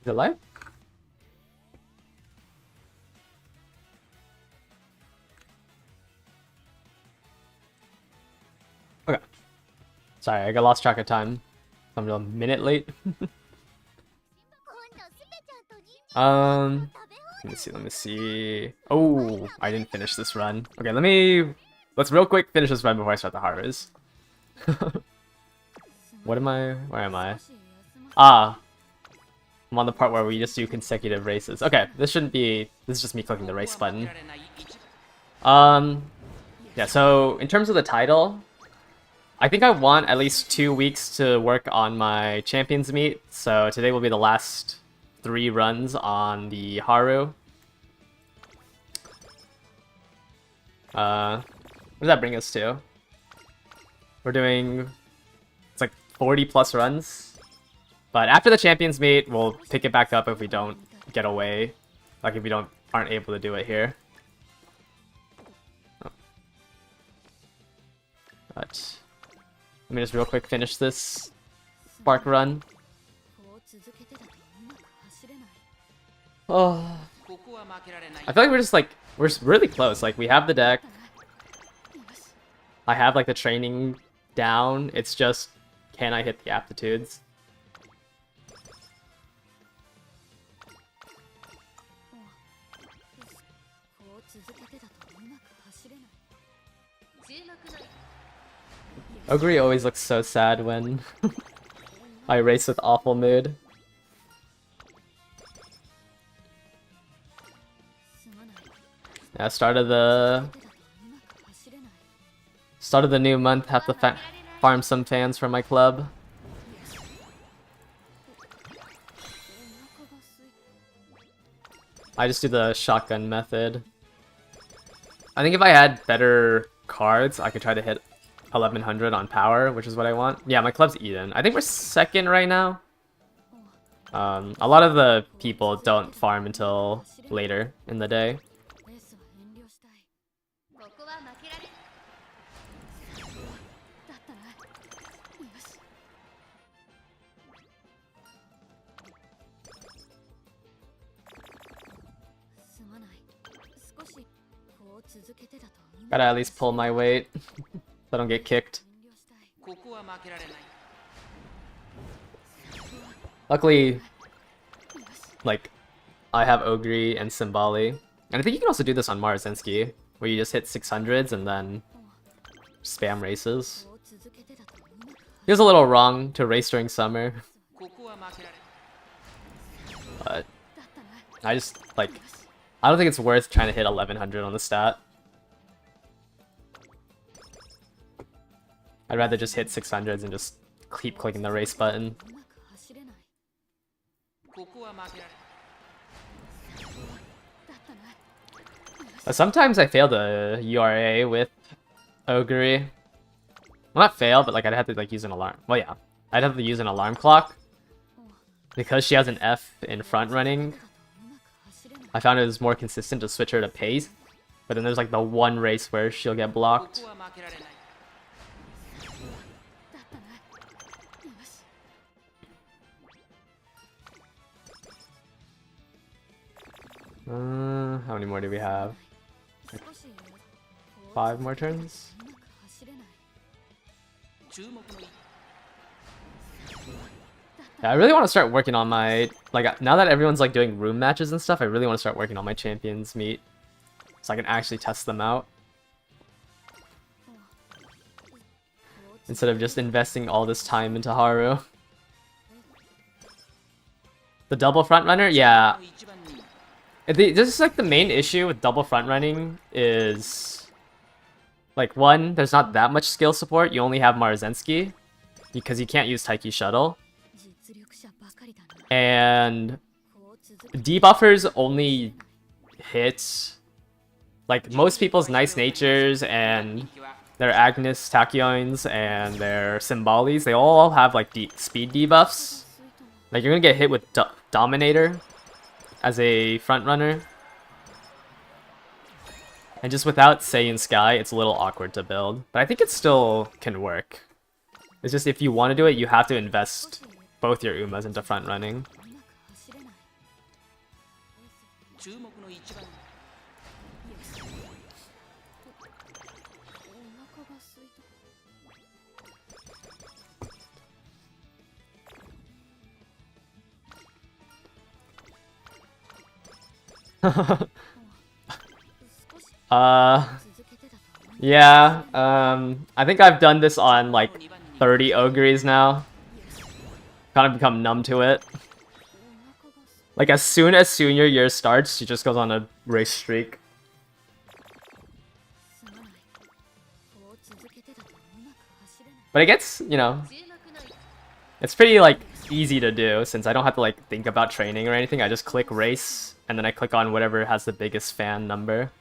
Is it live? Okay. Sorry, I got lost track of time. I'm a minute late. Let me see. Oh, I didn't finish this run. Okay, let's real quick finish this run before I start the harvest. Where am I? Ah, I'm on the part where we just do consecutive races. Okay, this is just me clicking the race button. Yeah, so in terms of the title, I think I want at least 2 weeks to work on my Champions Meet, so today will be the last 3 runs on the Haru. What does that bring us to? We're doing, it's like 40 plus runs. But after the Champions Meet, we'll pick it back up if we don't get away. Like if we aren't able to do it here. Oh. But let me just real quick finish this Spark run. Oh, I feel like we're really close. Like we have the deck. I have like the training down. It's just, can I hit the aptitudes? Ogre always looks so sad when I race with awful mood. Yeah, start of the new month, have to farm some fans for my club. I just do the shotgun method. I think if I had better cards, I could try to hit 1100 on power, which is what I want. Yeah, my club's Eden. I think we're second right now. A lot of the people don't farm until later in the day. Gotta at least pull my weight so I don't get kicked. Luckily, like, I have Ogre and Symboli. And I think you can also do this on Marzensky, where you just hit 600s and then spam races. Feels a little wrong to race during summer. But I just, like, I don't think it's worth trying to hit 1100 on the stat. I'd rather just hit 600s and just keep clicking the race button. Sometimes I fail the URA with Ogre. Well, not fail, but like I'd have to like use an alarm. Well, yeah, I'd have to use an alarm clock because she has an F in front running. I found it was more consistent to switch her to pace, but then there's like the one race where she'll get blocked. How many more do we have? Like 5 more turns? Yeah, I really want to start working on my, like, now that everyone's like doing room matches and stuff, I really want to start working on my Champions Meet so I can actually test them out instead of just investing all this time into Haru. The double front runner, yeah. This is like the main issue with double front running is, like, one, there's not that much skill support. You only have Marzensky because you can't use Taiki Shuttle. And debuffers only hit, like, most people's Nice Natures and their Agnes Tachyoins and their Symbolis, they all have like speed debuffs. Like, you're gonna get hit with Dominator as a front runner. And just without Saiyan Sky, it's a little awkward to build. But I think it still can work. It's just if you want to do it, you have to invest both your Umas into front running. Yeah, I think I've done this on like 30 Ogres now. Kind of become numb to it. Like as soon as senior year starts, she just goes on a race streak. But it gets, you know, it's pretty like easy to do since I don't have to like think about training or anything. I just click race and then I click on whatever has the biggest fan number.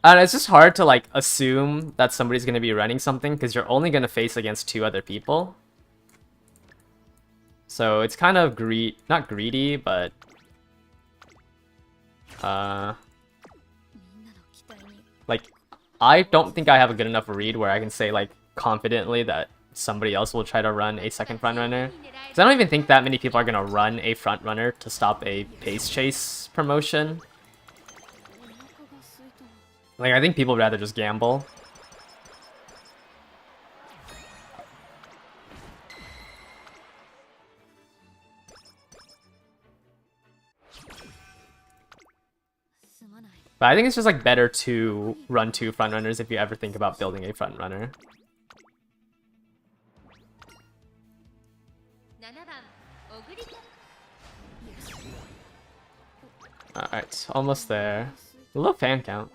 And it's just hard to like assume that somebody's gonna be running something because you're only gonna face against 2 other people. So it's kind of not greedy, but like I don't think I have a good enough read where I can say like confidently that somebody else will try to run a second front runner. Because I don't even think that many people are gonna run a front runner to stop a pace chase promotion. Like, I think people would rather just gamble. But I think it's just, like, better to run 2 front runners if you ever think about building a front runner. Alright, almost there. A low fan count.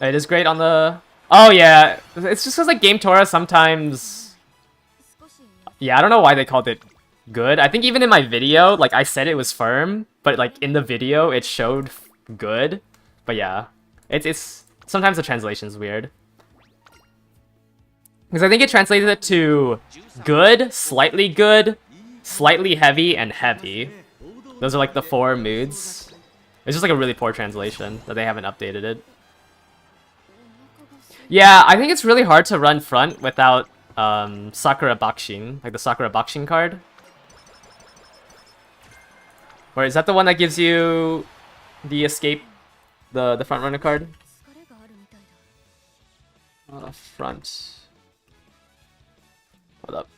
It is great on the... Oh, yeah. It's just because, like, Game Tora sometimes... Yeah, I don't know why they called it good. I think even in my video, like, I said it was firm, but, like, in the video, it showed good. But, yeah. It's... Sometimes the translation's weird. Because I think it translated it to good, slightly heavy, and heavy. Those are, like, the 4 moods. It's just, like, a really poor translation that they haven't updated it. Yeah, I think it's really hard to run front without Sakura Bakshin, like the Sakura Bakshin card. Or is that the one that gives you the escape, the front runner card? Front. Hold up.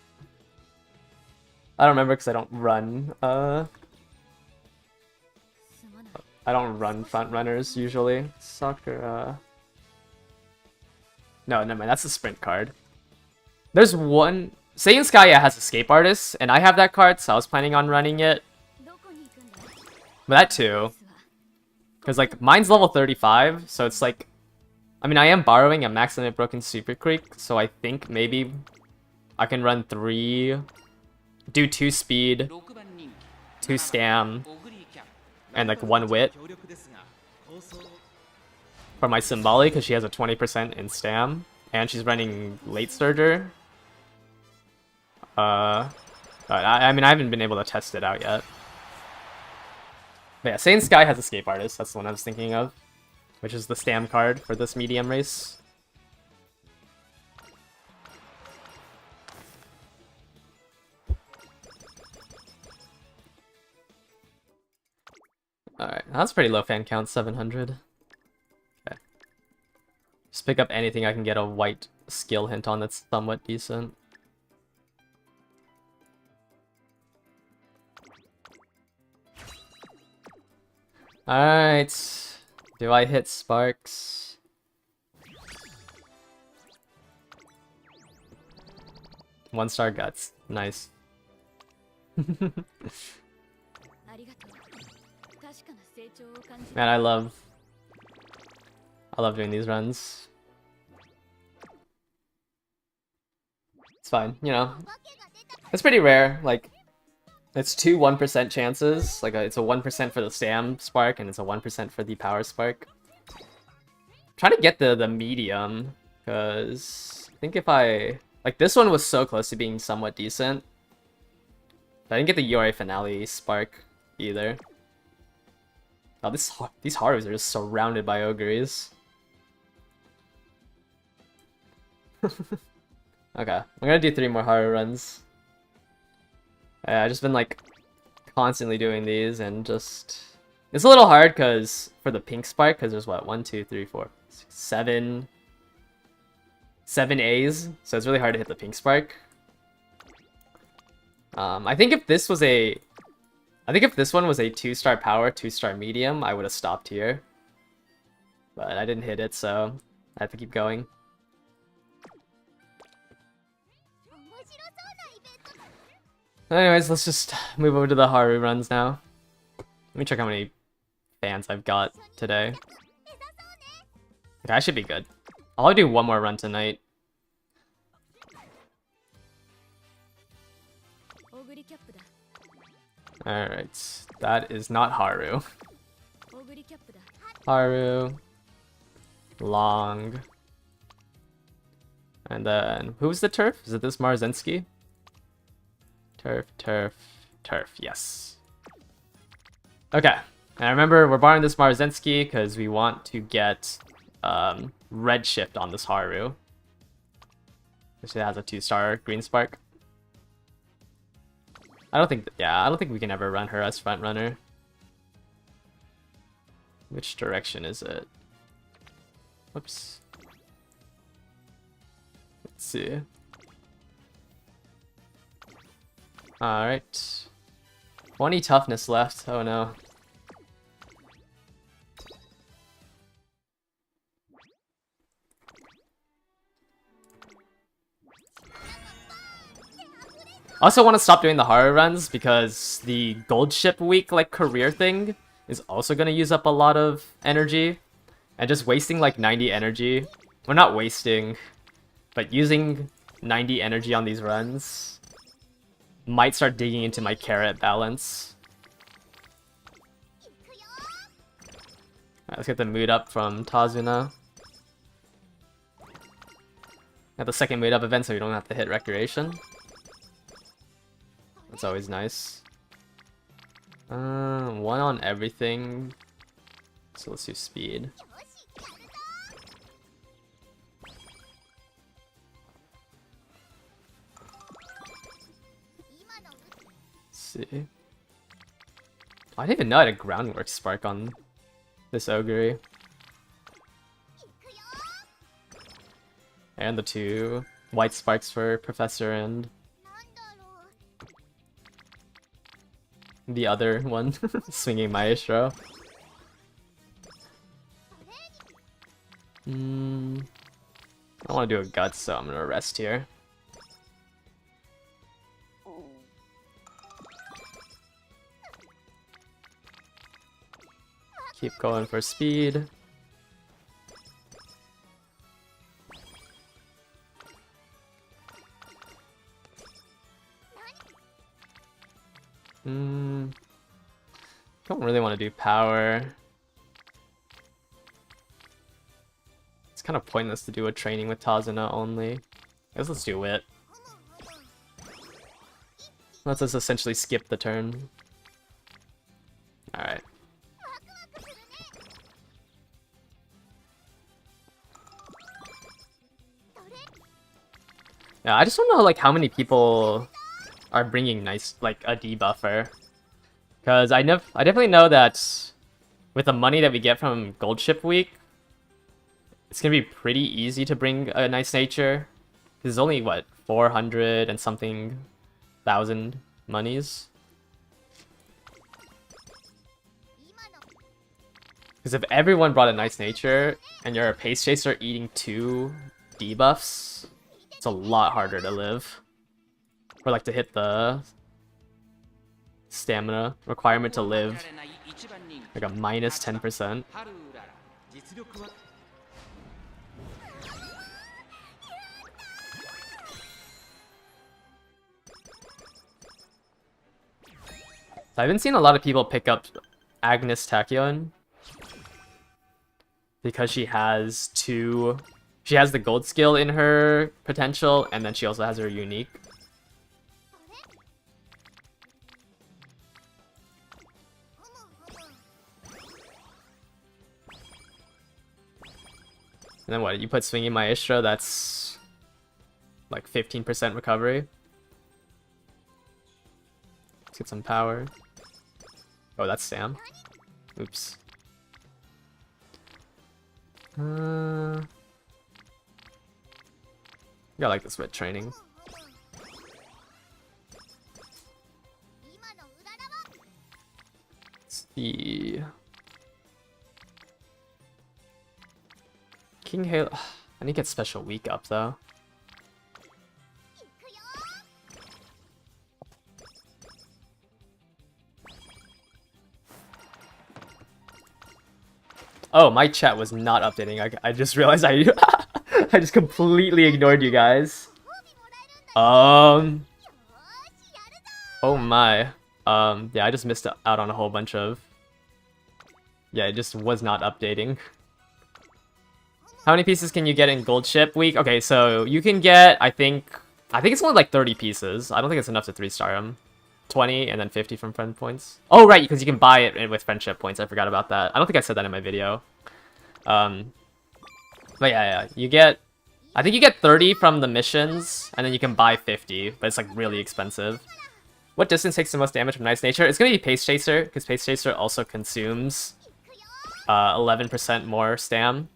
I don't remember because I don't run. I don't run front runners usually. Sakura. No, never mind. That's the sprint card. There's one... Saiyan Skya has Escape Artist, and I have that card, so I was planning on running it. But that too. Because, like, mine's level 35, so it's like... I mean, I am borrowing a Max Limit Broken Super Creek, so I think maybe I can run 3... Do 2 speed, 2 stam, and, like, 1 wit. For my Symboli, because she has a 20% in stam, and she's running late surger. I mean, I haven't been able to test it out yet. But yeah, Saiyan Sky has Escape Artist, that's the one I was thinking of, which is the stam card for this medium race. Alright, that's pretty low fan count, 700. Just pick up anything I can get a white skill hint on that's somewhat decent. Alright. Do I hit sparks? One star guts. Nice. Man, I love doing these runs. It's fine, you know. It's pretty rare, like, it's 2 1% chances. Like, it's a 1% for the stam spark, and it's a 1% for the power spark. Try to get the medium, because I think if I... Like, this one was so close to being somewhat decent. But I didn't get the URA finale spark, either. Oh, these Harus are just surrounded by Ogres. Okay, I'm gonna do 3 more Haru runs. Yeah, I've just been like constantly doing these and just... It's a little hard because for the pink spark, because there's what, 1, 2, 3, 4, 6, 7 A's, so it's really hard to hit the pink spark. I think if this one was a 2-star power, 2-star medium, I would have stopped here. But I didn't hit it, so I have to keep going. Anyways, let's just move over to the Haru runs now. Let me check how many fans I've got today. Okay, I should be good. I'll only do 1 more run tonight. Alright, that is not Haru. Haru. Long. And then, who's the turf? Is it this Marzensky? Turf, turf, turf, yes. Okay, and remember, we're borrowing this Marzensky because we want to get Redshift on this Haru. Which it has a 2-star green spark. I don't think we can ever run her as front runner. Which direction is it? Whoops. Let's see. Alright. 20 toughness left. Oh no. I also want to stop doing the Haru runs because the gold ship week like career thing is also going to use up a lot of energy. And just wasting like 90 energy. Well, not wasting, but using 90 energy on these runs might start digging into my carrot balance. Alright, let's get the mood up from Tazuna. At the second mood up event so you don't have to hit Recreation. That's always nice. 1 on everything. So let's do speed. Let's see. I didn't even know I had a groundwork spark on this Ogre. And the 2 white sparks for Professor and the other one, Swinging Maestro. I don't want to do a Guts, so I'm gonna rest here. Keep going for speed. Don't really want to do power. It's kind of pointless to do a training with Tazuna only. I guess let's do it. Let's just essentially skip the turn. Alright. Yeah, I just don't know like how many people are bringing nice like a debuffer. Because I definitely know that with the money that we get from Gold Ship Week, it's gonna be pretty easy to bring a nice nature. Because it's only what 400 and something thousand monies. Because if everyone brought a nice nature and you're a pace chaser eating 2 debuffs, it's a lot harder to live. Or like to hit the stamina requirement to live like a minus 10%. I've been seeing a lot of people pick up Agnes Tachyon because she has the gold skill in her potential, and then she also has her unique. And then what, you put Swinging Maestro, that's like 15% recovery. Let's get some power. Oh, that's Sam. Oops. Yeah, I like this red training. Let's see. King Halo. I need to get special week up though. Oh, my chat was not updating. I just realized I I just completely ignored you guys. Oh my. Yeah, I just missed out on a whole bunch of... Yeah, it just was not updating. How many pieces can you get in Gold Ship Week? Okay, so you can get, I think it's only like 30 pieces. I don't think it's enough to 3-star him. 20 and then 50 from friend points. Oh, right, because you can buy it with friendship points. I forgot about that. I don't think I said that in my video. But yeah, you get... I think you get 30 from the missions, and then you can buy 50, but it's like really expensive. What distance takes the most damage from Nice Nature? It's going to be Pace Chaser, because Pace Chaser also consumes 11% more stam.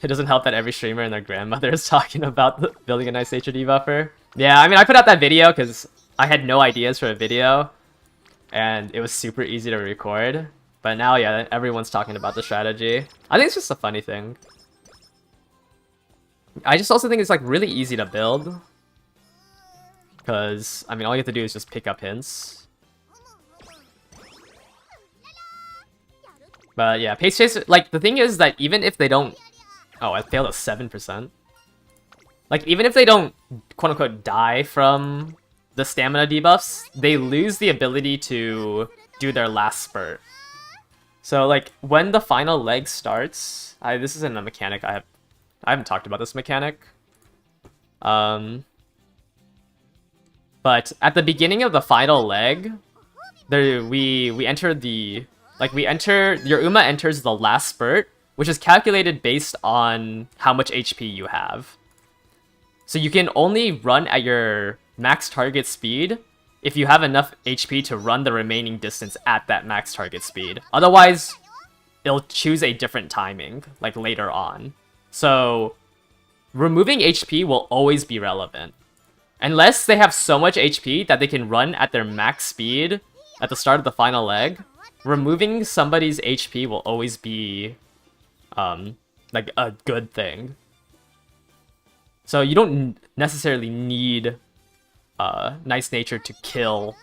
It doesn't help that every streamer and their grandmother is talking about building a Nice Nature debuffer. Yeah, I mean, I put out that video because I had no ideas for a video, and it was super easy to record. But now, yeah, everyone's talking about the strategy. I think it's just a funny thing. I just also think it's like really easy to build. Because, I mean, all you have to do is just pick up hints. But yeah, Pace Chaser, like, the thing is that even if they don't... Oh, I failed at 7%. Like, even if they don't, quote-unquote, die from the stamina debuffs, they lose the ability to do their last spurt. So, like, when the final leg starts... this isn't a mechanic I haven't talked about this mechanic. But at the beginning of the final leg, we enter the... Like, your Uma enters the last spurt, which is calculated based on how much HP you have. So you can only run at your max target speed if you have enough HP to run the remaining distance at that max target speed. Otherwise, it'll choose a different timing, like later on. So removing HP will always be relevant. Unless they have so much HP that they can run at their max speed at the start of the final leg, removing somebody's HP will always be like a good thing. So you don't necessarily need Nice Nature to kill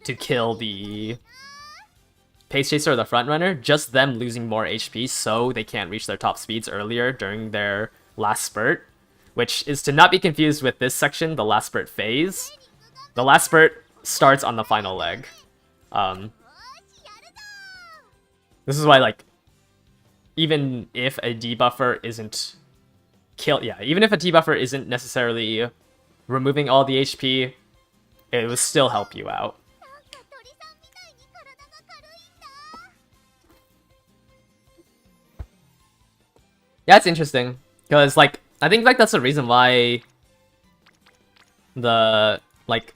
the Pace Chaser or the Frontrunner. Just them losing more HP so they can't reach their top speeds earlier during their last spurt, which is to not be confused with this section, the last spurt phase. The last spurt starts on the final leg. This is why, like, even if a debuffer isn't even if a debuffer isn't necessarily removing all the HP, it will still help you out. Yeah, it's interesting. Because, like, I think, like, that's the reason why the, like,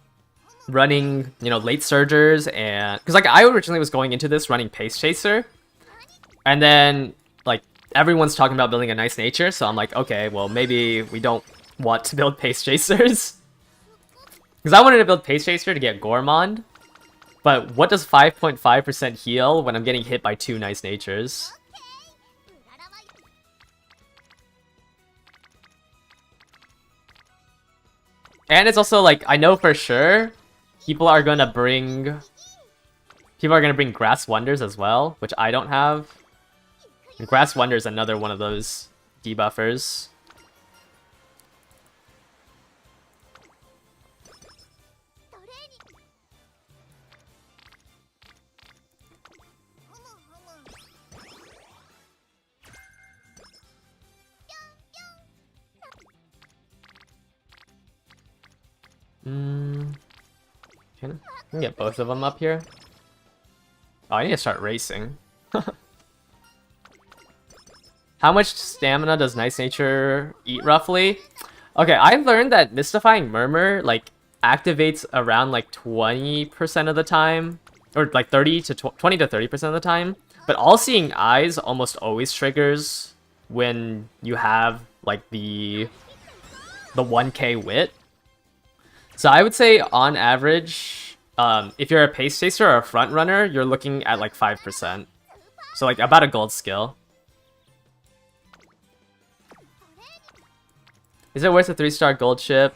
running, you know, late surgers and... Because, like, I originally was going into this running Pace Chaser. And then, like, everyone's talking about building a Nice Nature, so I'm like, okay, well, maybe we don't want to build Pace Chasers. Because I wanted to build Pace Chaser to get Gourmand. But what does 5.5% heal when I'm getting hit by 2 Nice Natures? And it's also like, I know for sure people are gonna bring Grass Wonders as well, which I don't have. And Grass Wonder is another one of those debuffers. Can I get both of them up here? Oh, I need to start racing. How much stamina does Nice Nature eat roughly? Okay, I learned that Mystifying Murmur like activates around like 20% of the time, or like 20 to 30% of the time. But All Seeing Eyes almost always triggers when you have like the 1k wit. So I would say on average, if you're a pace chaser or a front runner, you're looking at like 5%. So like about a gold skill. Is it worth a 3-star gold ship?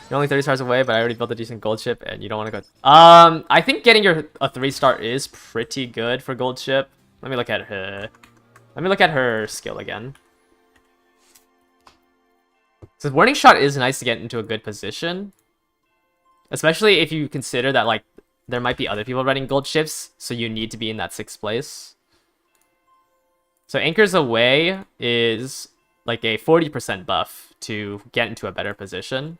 You're only 30 stars away, but I already built a decent gold ship, and you don't want to go. I think getting a 3-star is pretty good for gold ship. Let me look at her. Let me look at her skill again. So Warning Shot is nice to get into a good position, especially if you consider that like there might be other people running gold ships, so you need to be in that 6th place. So Anchors Away is like a 40% buff to get into a better position.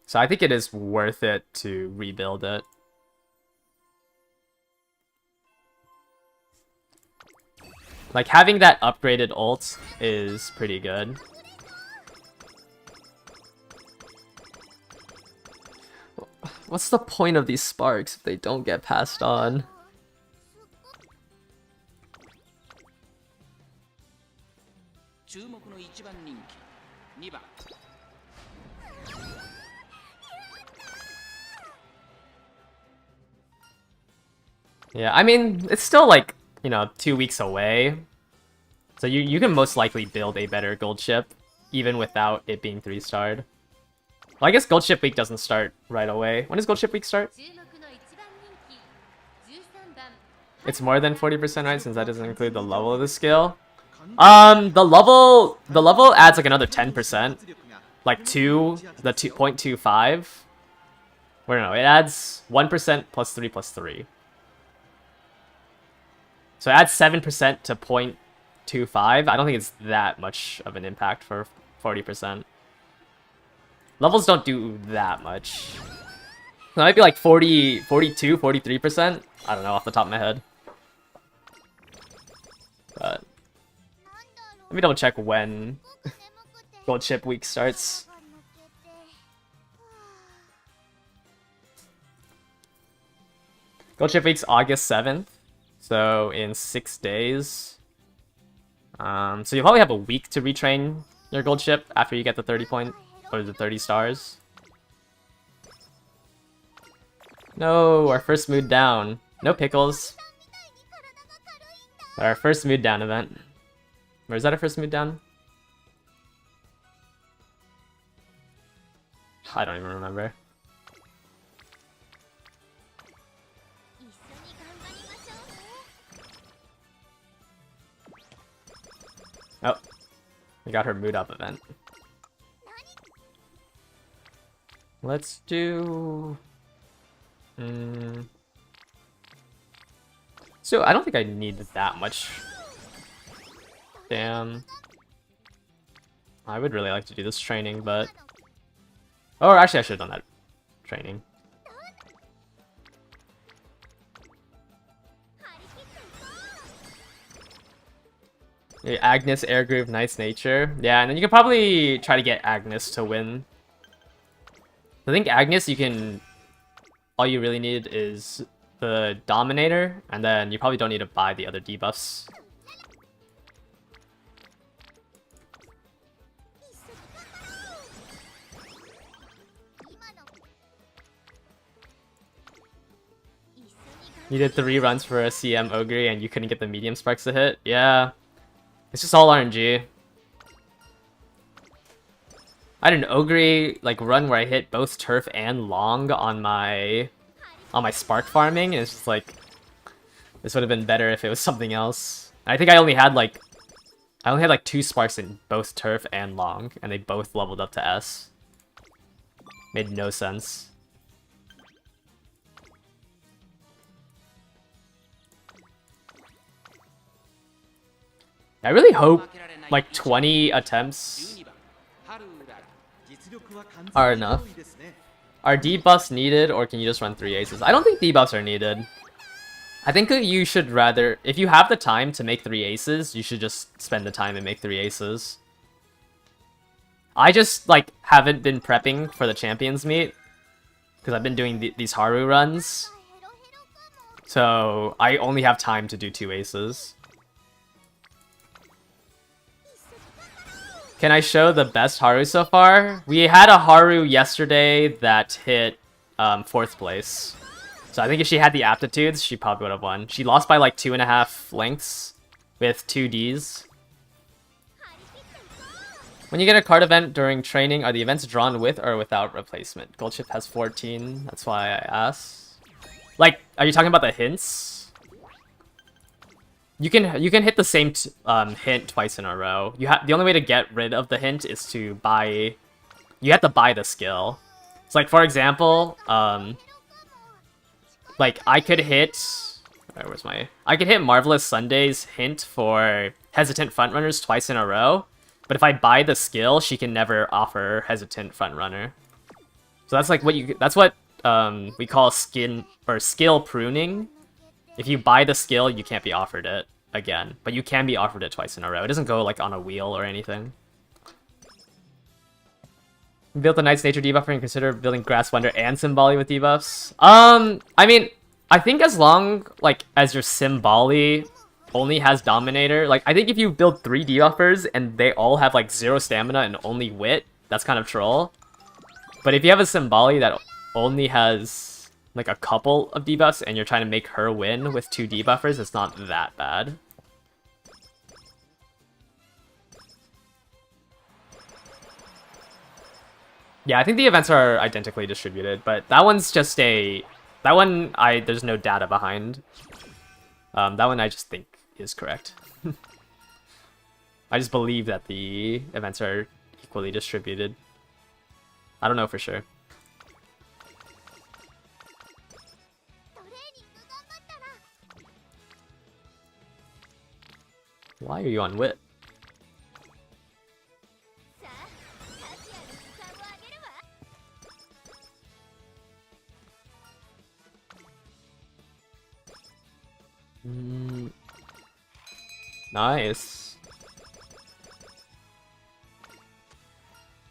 So I think it is worth it to rebuild it. Like having that upgraded ult is pretty good. What's the point of these sparks if they don't get passed on? Yeah, I mean, it's still like, you know, 2 weeks away. So you can most likely build a better gold ship, even without it being 3-starred. Well, I guess Gold Ship Week doesn't start right away. When does Gold Ship Week start? It's more than 40%, right? Since that doesn't include the level of the skill. The level adds like another 10%. Like the 2.25. Wait, no, it adds 1% plus 3 plus 3. So it adds 7% to 0.25. I don't think it's that much of an impact for 40%. Levels don't do that much. It might be like 40, 42, 43%. I don't know off the top of my head. But let me double check when Gold Ship Week starts. Gold Ship Week's August 7th. So in 6 days. So you'll probably have a week to retrain your gold ship after you get the 30 point or the 30 stars. No, our first mood down. No pickles. Our first mood down event. Or is that our first mood down? I don't even remember. Oh, we got her mood up event. Let's do... So I don't think I need that much. Damn. I would really like to do this training, but... Or actually I should have done that training. Agnes, Air Groove, Nice Nature. Yeah, and then you can probably try to get Agnes to win. I think Agnes, you can... All you really need is the Dominator, and then you probably don't need to buy the other debuffs. You did 3 runs for a CM Ogre and you couldn't get the medium sparks to hit? Yeah. It's just all RNG. I had an Ogre like run where I hit both turf and long on my spark farming, and it's just like this would have been better if it was something else. I think I only had like 2 sparks in both turf and long, and they both leveled up to S. Made no sense. I really hope like 20 attempts are enough. Are debuffs needed, or can you just run 3 aces? I don't think debuffs are needed. I think you should rather, if you have the time to make 3 aces, you should just spend the time and make 3 aces. I just, like, haven't been prepping for the Champions Meet, because I've been doing these Haru runs. So, I only have time to do 2 aces. Can I show the best Haru so far? We had a Haru yesterday that hit 4th place. So I think if she had the aptitudes, she probably would have won. She lost by like 2.5 lengths with 2 Ds. When you get a card event during training, are the events drawn with or without replacement? Gold Chip has 14, that's why I asked. Like, are you talking about the hints? You can hit the same hint twice in a row. The only way to get rid of the hint is to buy. You have to buy the skill. So like for example, like I could hit. I could hit Marvelous Sunday's hint for Hesitant Frontrunners twice in a row, but if I buy the skill, she can never offer Hesitant Frontrunner. So that's like that's what we call skill pruning. If you buy the skill, you can't be offered it again, but you can be offered it twice in a row. It doesn't go like on a wheel or anything. Built the Knight's Nature debuffer and consider building Grass Wonder and Symboli with debuffs. I mean, I think as long like as your Symboli only has Dominator, like I think if you build 3 debuffers and they all have like 0 stamina and only wit, that's kind of troll. But if you have a Symboli that only has like a couple of debuffs and you're trying to make her win with 2 debuffers, it's not that bad. Yeah, I think the events are identically distributed, but that one's just there's no data behind. That one I just think is correct. I just believe that the events are equally distributed. I don't know for sure. Why are you on wit? Nice.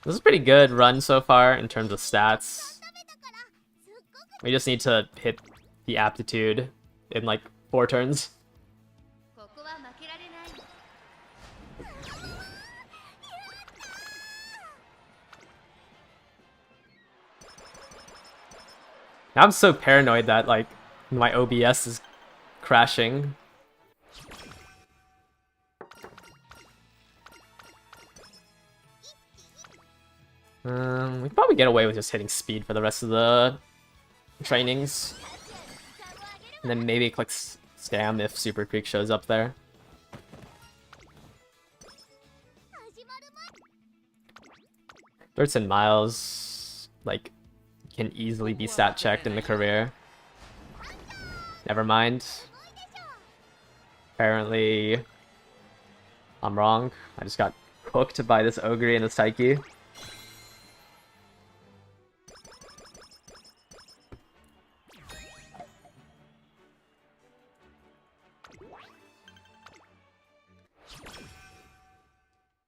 This is a pretty good run so far in terms of stats. We just need to hit the aptitude in like 4 turns. Now I'm so paranoid that like my OBS is crashing. We can probably get away with just hitting speed for the rest of the trainings. And then maybe click scam if Super Creek shows up there. Thirds and Miles, like, can easily be stat checked in the career. Never mind. Apparently, I'm wrong. I just got hooked by this Ogre and this Taiki.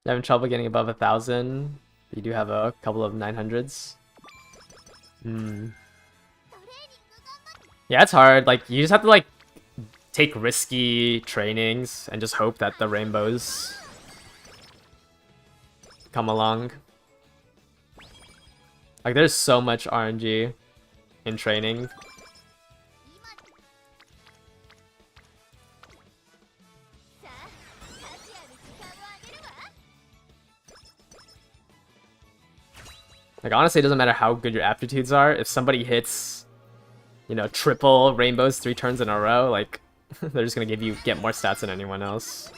Having trouble getting above 1,000. You do have a couple of 900s. Yeah, it's hard. Like, you just have to, like, take risky trainings and just hope that the rainbows come along. Like, there's so much RNG in training. Like, honestly, it doesn't matter how good your aptitudes are. If somebody hits, you know, triple rainbows 3 turns in a row, like, they're just gonna get more stats than anyone else.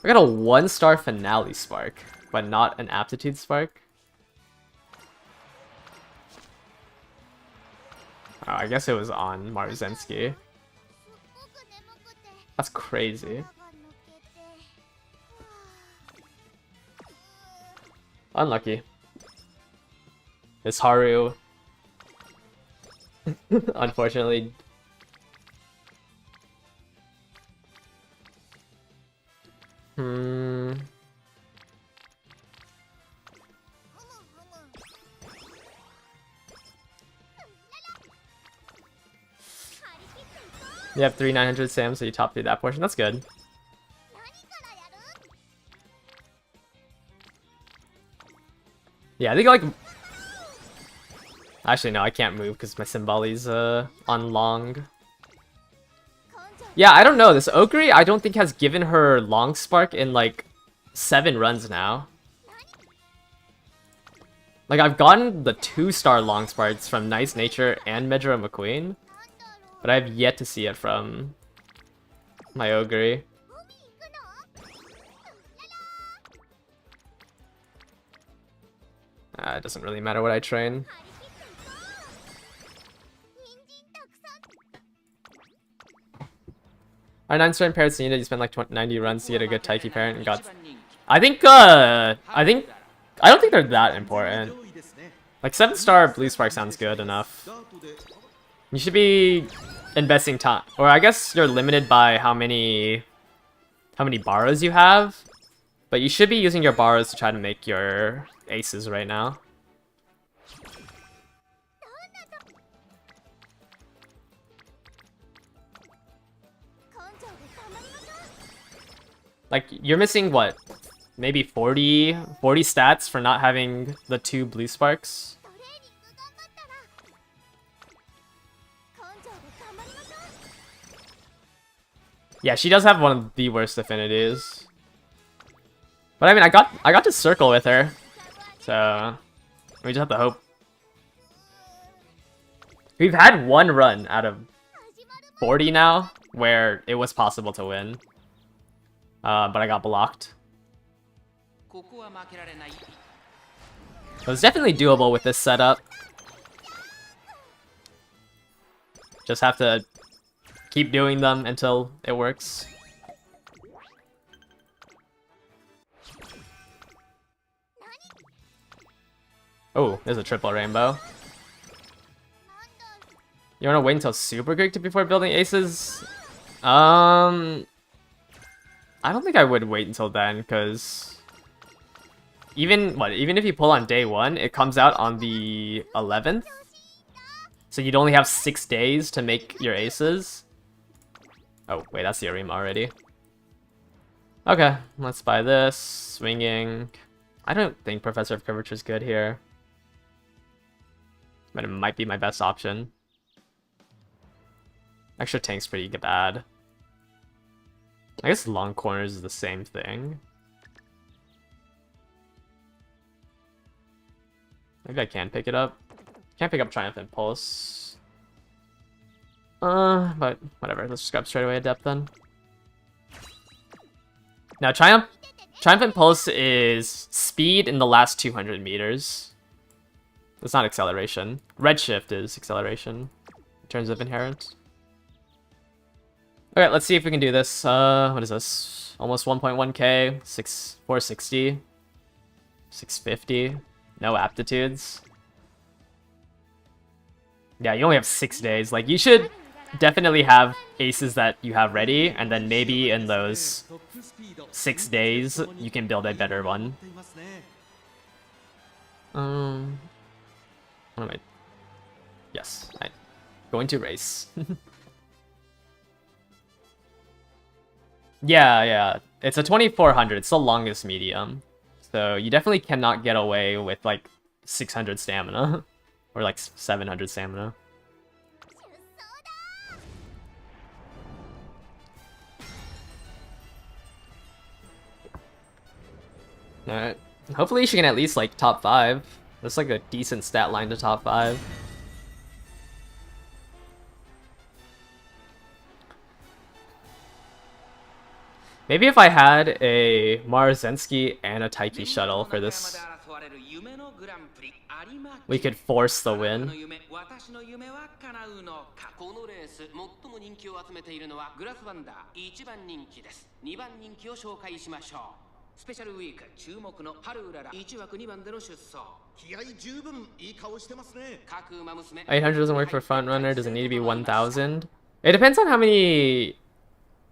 I got a 1-star finale spark, but not an aptitude spark. Oh, I guess it was on Maruzensky. That's crazy. Unlucky. This Haru Unfortunately. Hmm. You have 3 900 Sam, so you top 3 that portion. That's good. Yeah, I think like... Actually, no, I can't move because my Symboli's on long. Yeah, I don't know. This Okiri, I don't think has given her Long Spark in like 7 runs now. Like, I've gotten the 2-star Long Sparks from Nice Nature and Medra McQueen, but I have yet to see it from my Ogre. It doesn't really matter what I train. Our 9-star parents needed you spend like 90 runs to get a good Taiki parent and got... I don't think they're that important. Like 7-star Blue Spark sounds good enough. You should be investing time, or I guess you're limited by how many borrows you have, but you should be using your borrows to try to make your aces right now. Like, you're missing what? Maybe 40 stats for not having the 2 Blue Sparks. Yeah, she does have one of the worst affinities. But I mean, I got to circle with her, so we just have to hope. We've had 1 run out of 40 now where it was possible to win, but I got blocked. It was definitely doable with this setup. Just have to keep doing them until it works. Oh, there's a triple rainbow. You wanna wait until Super Greek before building aces? I don't think I would wait until then, because even if you pull on day 1, it comes out on the 11th. So you'd only have 6 days to make your aces. Oh, wait, that's the Arima already. Okay, let's buy this. Swinging. I don't think Professor of Curvature is good here, but it might be my best option. Extra tank's pretty bad. I guess long corners is the same thing. Maybe I can pick it up. Can't pick up Triumphant Pulse. But whatever. Let's just grab straight away Adept then. Now Triumphant Pulse is speed in the last 200 meters. It's not acceleration. Redshift is acceleration in terms of inherent. Okay, let's see if we can do this. What is this? Almost 1.1k, 460, 650. No aptitudes. Yeah, you only have 6 days. Like, you should definitely have aces that you have ready, and then maybe in those 6 days, you can build a better one. What am I? Yes, I'm going to race. Yeah, it's a 2400. It's the longest medium. So you definitely cannot get away with like 600 stamina or like 700 stamina. Alright. Hopefully she can at least like top 5. That's like a decent stat line to top 5. Maybe if I had a Marzensky and a Taiki shuttle for this, we could force the win. 800 doesn't work for front runner. Does it need to be 1000? It depends on how many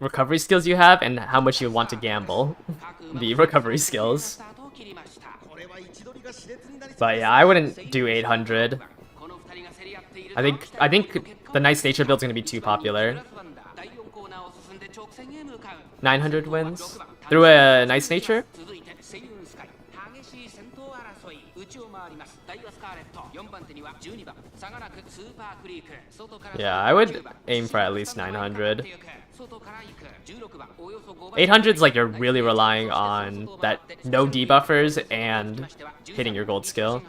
recovery skills you have and how much you want to gamble the recovery skills. But yeah, I wouldn't do 800. I think the Nice Nature build's gonna be too popular. 900 wins through a Nice Nature. Yeah, I would aim for at least 900. 800's like you're really relying on that no debuffers and hitting your gold skill.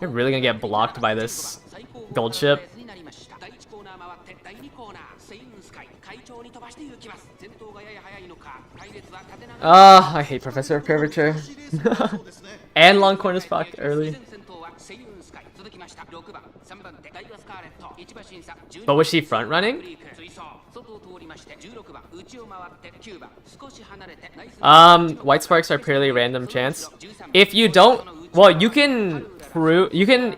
You're really gonna get blocked by this gold ship. I hate Professor of Curvature. And long corners proc early. But was she front running? White sparks are purely random chance. If you don't, well, you can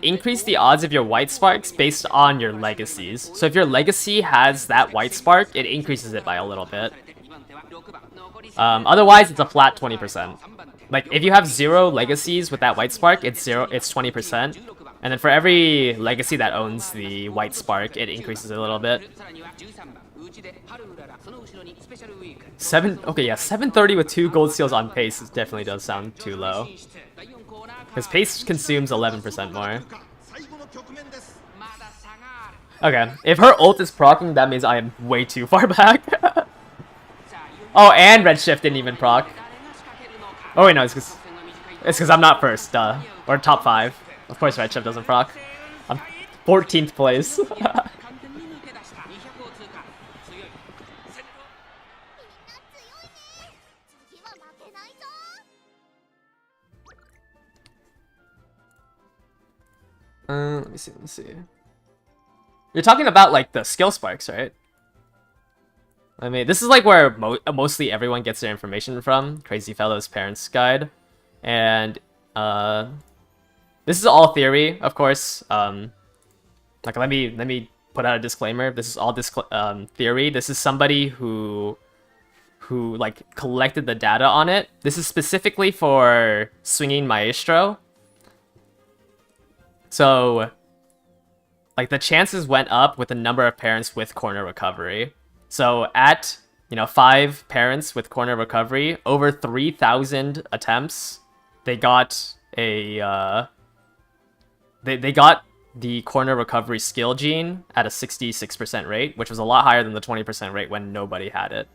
increase the odds of your white sparks based on your legacies. So if your legacy has that white spark, it increases it by a little bit. Otherwise, it's a flat 20%. Like if you have 0 legacies with that white spark, it's 20%. And then for every legacy that owns the white spark, it increases a little bit. 730 with 2 gold seals on pace definitely does sound too low. Because pace consumes 11% more. Okay, if her ult is proccing, that means I am way too far back. Oh, and Redshift didn't even proc. Oh wait, no, it's because I'm not first, duh. Or top 5. Of course Redshift doesn't proc. I'm 14th place. Let me see. You're talking about like the skill sparks, right? I mean, this is like where mostly everyone gets their information from. Crazy Fellow's Parents Guide, and this is all theory, of course. Like let me put out a disclaimer. This is all theory. This is somebody who like collected the data on it. This is specifically for Swinging Maestro. So, like, the chances went up with the number of parents with corner recovery. So, at, 5 parents with corner recovery, over 3,000 attempts, they got a, they got the corner recovery skill gene at a 66% rate, which was a lot higher than the 20% rate when nobody had it.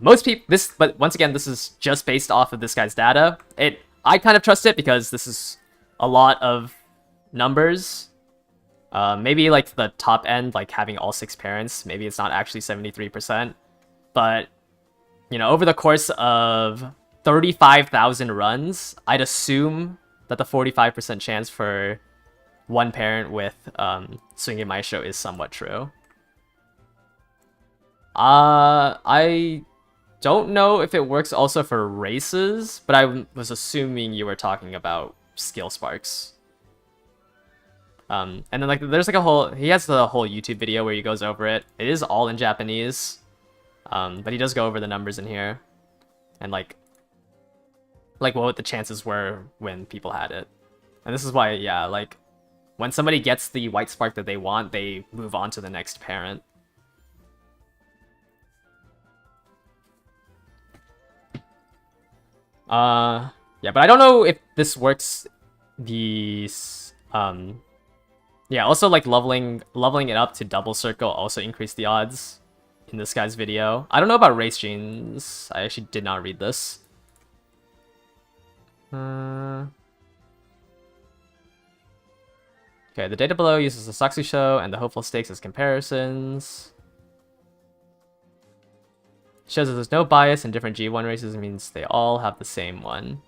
Most people, but once again, this is just based off of this guy's data. I kind of trust it because this is a lot of numbers. Maybe like the top end, like having all 6 parents, maybe it's not actually 73%. But, over the course of 35,000 runs, I'd assume that the 45% chance for one parent with Swinging Maestro is somewhat true. I don't know if it works also for races, but I was assuming you were talking about skill sparks. And then like there's like he has the whole YouTube video where he goes over it. It is all in Japanese, but he does go over the numbers in here, and like what the chances were when people had it. And this is why, yeah, like when somebody gets the white spark that they want, they move on to the next parent. Yeah, but I don't know if this works. Yeah, also like leveling it up to double circle also increased the odds in this guy's video. I don't know about race genes. I actually did not read this. Okay, the data below uses the Saxu Show and the Hopeful Stakes as comparisons. Shows that there's no bias in different G1 races, means they all have the same one.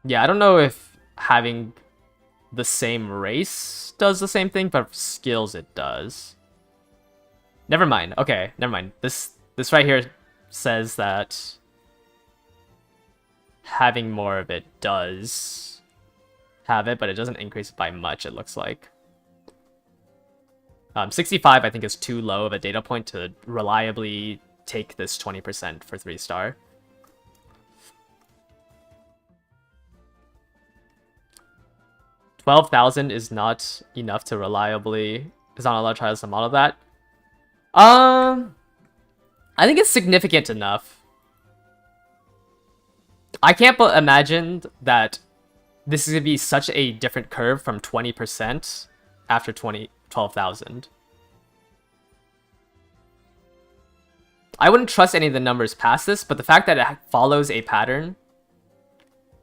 Yeah, I don't know if having the same race does the same thing, but skills it does. Never mind. Okay, never mind. This right here says that having more of it does have it, but it doesn't increase it by much, it looks like. 65, I think, is too low of a data point to reliably take this 20% for 3-star. $12,000 is not enough to reliably... Is not allowed to try to model that. I think it's significant enough. I can't imagine that this is going to be such a different curve from 20% after 12,000. I wouldn't trust any of the numbers past this, but the fact that it follows a pattern,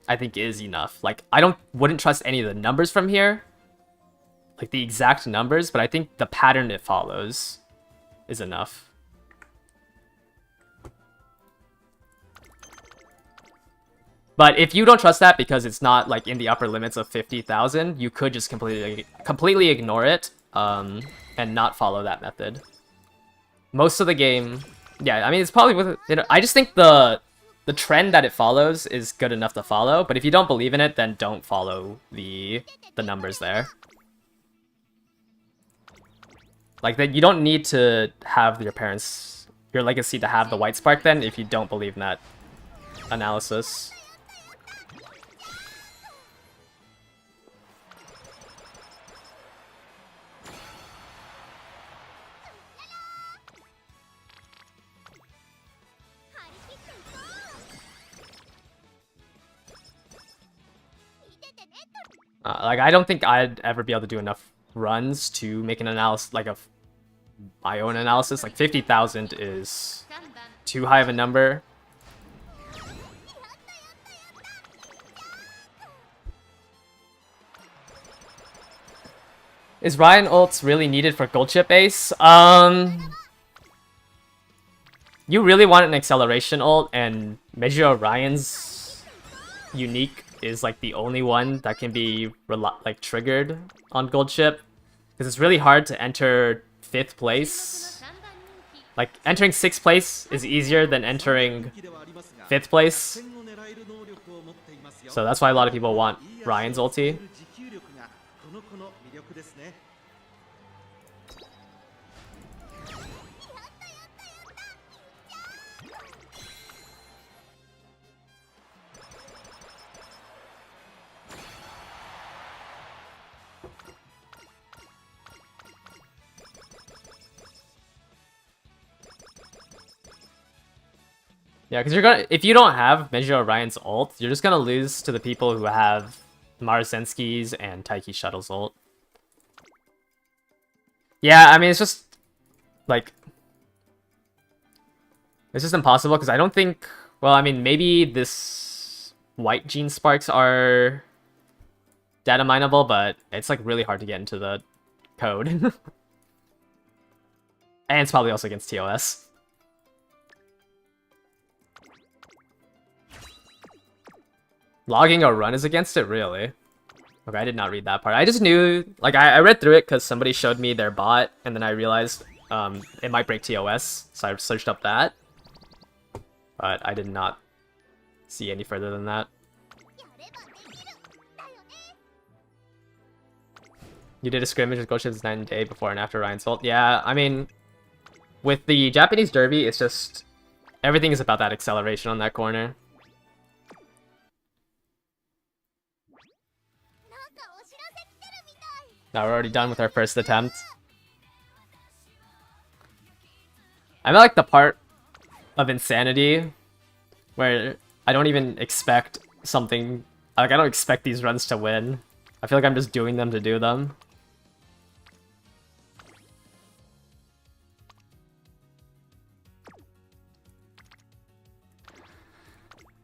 I think is enough. Like, wouldn't trust any of the numbers from here, like the exact numbers, but I think the pattern it follows is enough. But if you don't trust that because it's not like in the upper limits of 50,000, you could just completely ignore it and not follow that method. Most of the game, yeah, I mean, it's probably with, I just think the trend that it follows is good enough to follow, but if you don't believe in it, then don't follow the numbers there. Like, that you don't need to have your legacy to have the white spark then if you don't believe in that analysis. Like, I don't think I'd ever be able to do enough runs to make an analysis, like my own analysis. Like 50,000 is too high of a number. Is Ryan ults really needed for gold chip ace? You really want an acceleration ult, and Meiji Ryan's unique is like the only one that can be like triggered on gold chip, because it's really hard to enter 5th place. Like, entering 6th place is easier than entering 5th place, so that's why a lot of people want Ryan's ulti. Yeah, because if you don't have Meiji Ryan's ult, you're just gonna lose to the people who have Marzenski's and Taiki Shuttle's ult. Yeah, I mean, it's just like, it's just impossible because I don't think, well, I mean, maybe this white gene sparks are data mineable, but it's like really hard to get into the code. And it's probably also against TOS. Logging a run is against it, really? Okay, I did not read that part. I just knew, like, I read through it because somebody showed me their bot, and then I realized it might break TOS, so I searched up that. But I did not see any further than that. You did a scrimmage with Gold 9 day before and after Ryan's ult. Yeah, I mean, with the Japanese Derby, it's just, everything is about that acceleration on that corner. Now we're already done with our first attempt. I like the part of Insanity where I don't even expect something, like, I don't expect these runs to win. I feel like I'm just doing them to do them.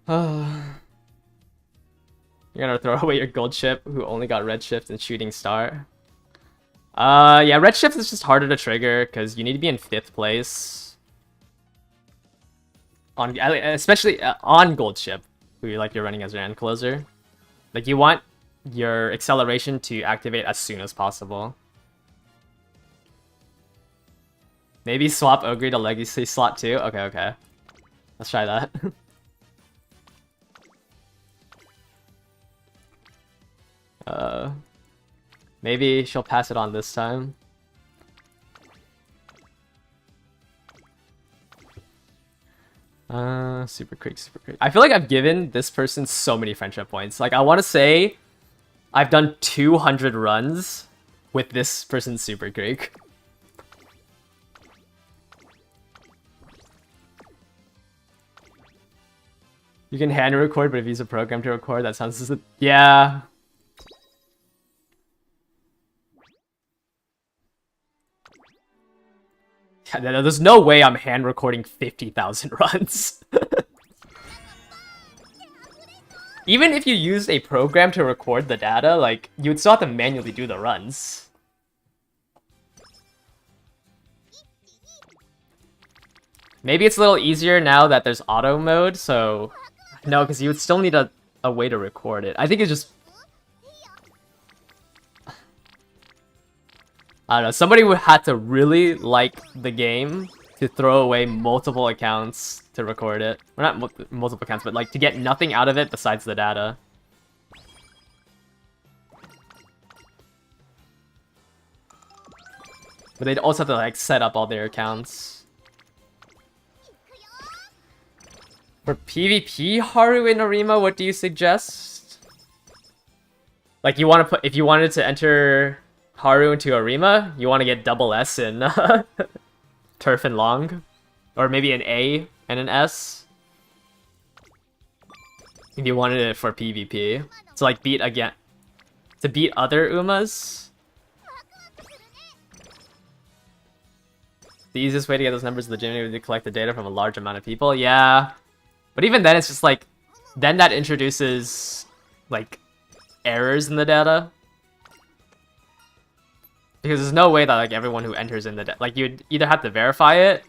You're gonna throw away your gold chip who only got red shift and shooting star. Yeah, red shift is just harder to trigger because you need to be in 5th place. Especially on gold chip, who you're running as your end closer. Like, you want your acceleration to activate as soon as possible. Maybe swap Ogre to Legacy slot too? Okay, okay. Let's try that. Maybe she'll pass it on this time. Super quick, super quick. I feel like I've given this person so many friendship points. Like, I want to say I've done 200 runs with this person's super quick. You can hand record, but if you use a program to record, that sounds... Yeah. There's no way I'm hand recording 50,000 runs. Even if you used a program to record the data, like, you would still have to manually do the runs. Maybe it's a little easier now that there's auto mode, so... No, because you would still need a way to record it. I think it's just... I don't know, somebody would have to really like the game to throw away multiple accounts to record it. Well, not multiple accounts, but like to get nothing out of it besides the data. But they'd also have to like set up all their accounts. For PvP Haru in Arima, what do you suggest? Like, you want to put, if you wanted to enter Haru into Arima, you want to get double S in Turf and Long, or maybe an A and an S. If you wanted it for PvP, to like beat again, to beat other Umas. The easiest way to get those numbers is legitimately to collect the data from a large amount of people. Yeah, but even then, it's just like, then that introduces like errors in the data. Because there's no way that like everyone who enters in the like, you'd either have to verify it,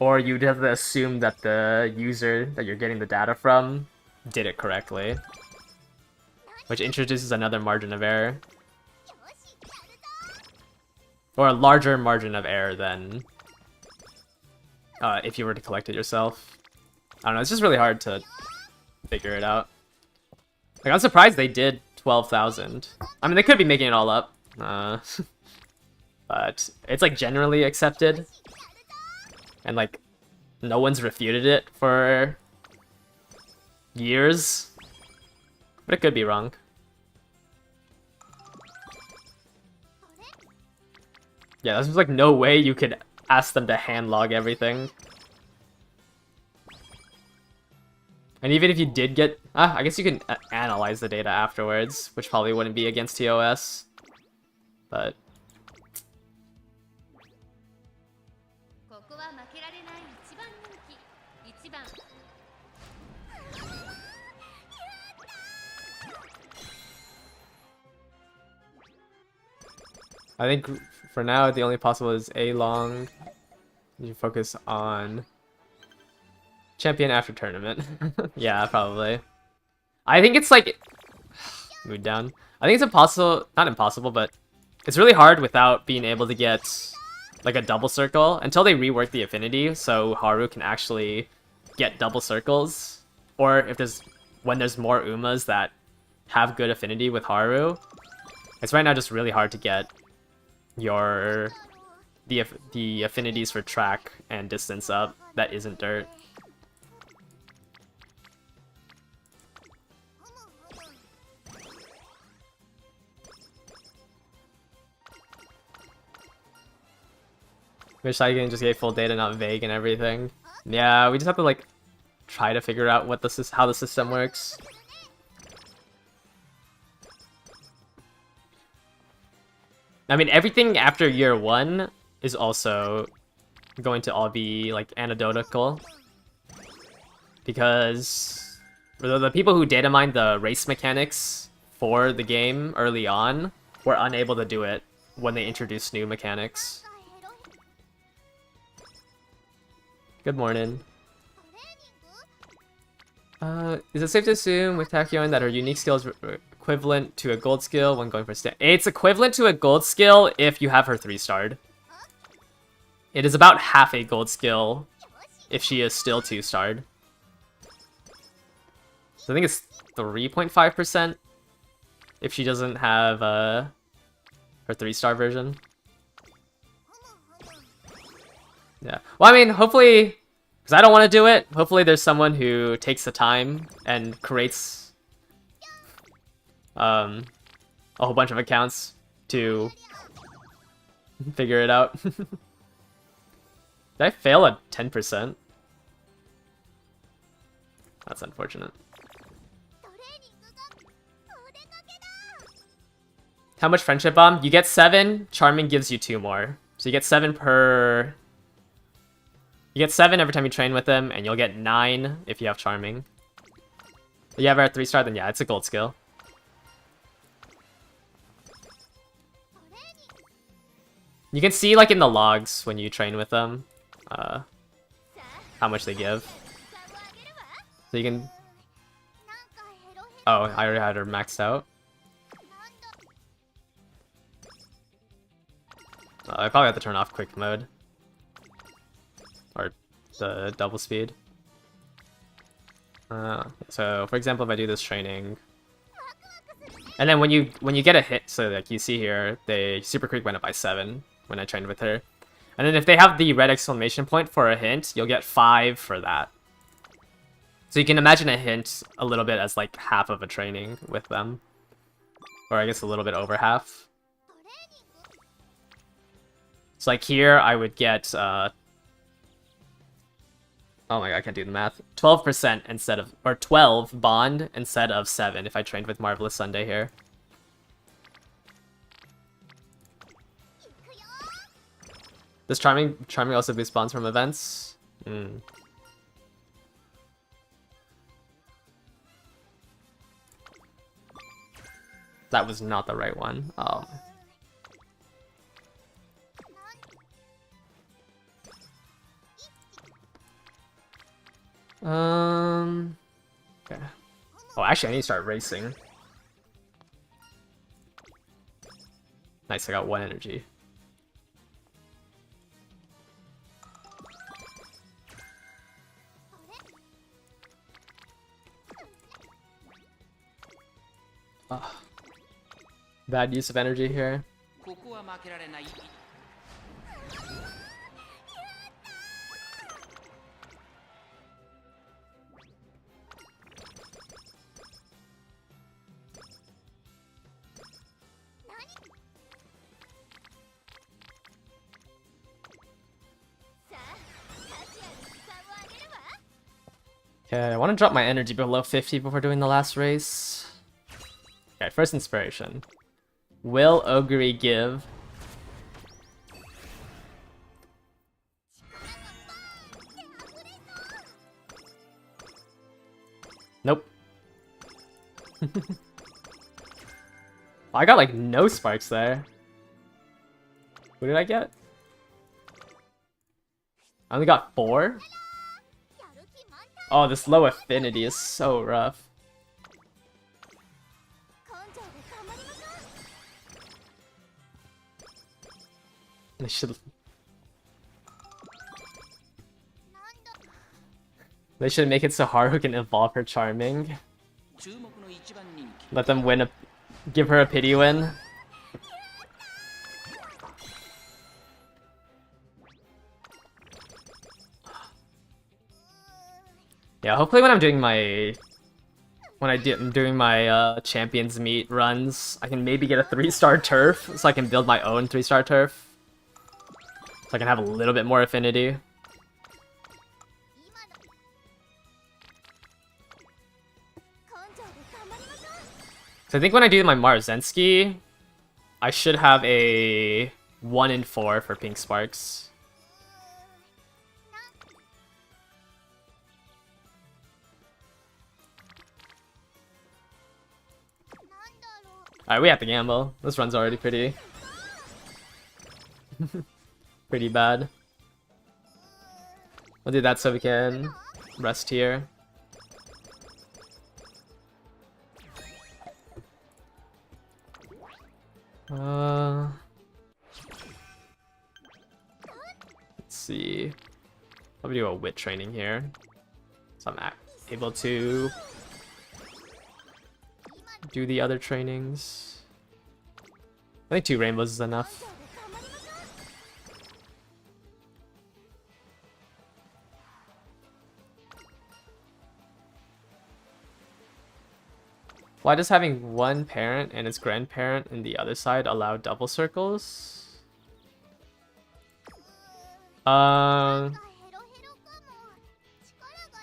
or you'd have to assume that the user that you're getting the data from did it correctly, which introduces another margin of error, or a larger margin of error than if you were to collect it yourself. I don't know. It's just really hard to figure it out. Like, I'm surprised they did 12,000. I mean, they could be making it all up. But it's like generally accepted, and like no one's refuted it for years, but it could be wrong. Yeah, there's like no way you could ask them to hand log everything. And even if you did get, I guess you can analyze the data afterwards, which probably wouldn't be against TOS. But I think for now the only possible is A long. You focus on champion after tournament. Yeah, probably. I think it's like mood down. I think it's impossible, not impossible, but it's really hard without being able to get like a double circle until they rework the affinity, so Haru can actually get double circles. Or if there's when there's more Umas that have good affinity with Haru. It's right now just really hard to get your the affinities for track and distance up that isn't dirt. Wish I can just get full data, not vague and everything. Yeah, we just have to like try to figure out what how the system works. I mean, everything after year 1 is also going to all be like anecdotal, because the people who data mined the race mechanics for the game early on were unable to do it when they introduced new mechanics. Good morning. Is it safe to assume with Tachyon that her unique skill is equivalent to a gold skill when going for It's equivalent to a gold skill if you have her 3-starred. It is about half a gold skill if she is still 2-starred. So I think it's 3.5% if she doesn't have her 3-star version. Yeah. Well, I mean, hopefully, because I don't want to do it, hopefully there's someone who takes the time and creates a whole bunch of accounts to figure it out. Did I fail at 10%? That's unfortunate. How much Friendship Bomb? You get 7, Charming gives you 2 more. So you get 7 per... You get 7 every time you train with him, and you'll get 9 if you have Charming. If you have her at 3-star, then yeah, it's a gold skill. You can see, like, in the logs when you train with them, how much they give. So you can... Oh, I already had her maxed out. I probably have to turn off quick mode. Or the double speed. So, for example, if I do this training... And then when you get a hit, so like you see here, they Super Creek went up by 7 when I trained with her. And then if they have the red exclamation point for a hint, you'll get 5 for that. So you can imagine a hint a little bit as like half of a training with them. Or I guess a little bit over half. So like here, I would get, oh my god, I can't do the math. 12% instead of, or 12 bond instead of 7 if I trained with Marvelous Sunday here. Does Charming also boost bonds from events? That was not the right one. Okay. Oh, actually, I need to start racing. Nice, I got 1 energy. Oh. Bad use of energy here. Okay, I want to drop my energy below 50 before doing the last race. Okay, first inspiration. Will Ogre give? Nope. I got like no sparks there. What did I get? I only got 4? Oh, this low affinity is so rough. They should make it so Haru can evolve her Charming. Let them win give her a pity win. Yeah, hopefully when I'm doing my Champions Meet runs, I can maybe get a 3-star turf so I can build my own 3-star turf. So I can have a little bit more affinity. So I think when I do my Marzensky, I should have a 1 in 4 for pink sparks. Alright, we have to gamble. This run's already pretty bad. We'll do that so we can rest here. Let's see. Let me do a wit training here. So I'm able to do the other trainings. I think 2 rainbows is enough. Why does having one parent and its grandparent in the other side allow double circles? Wait,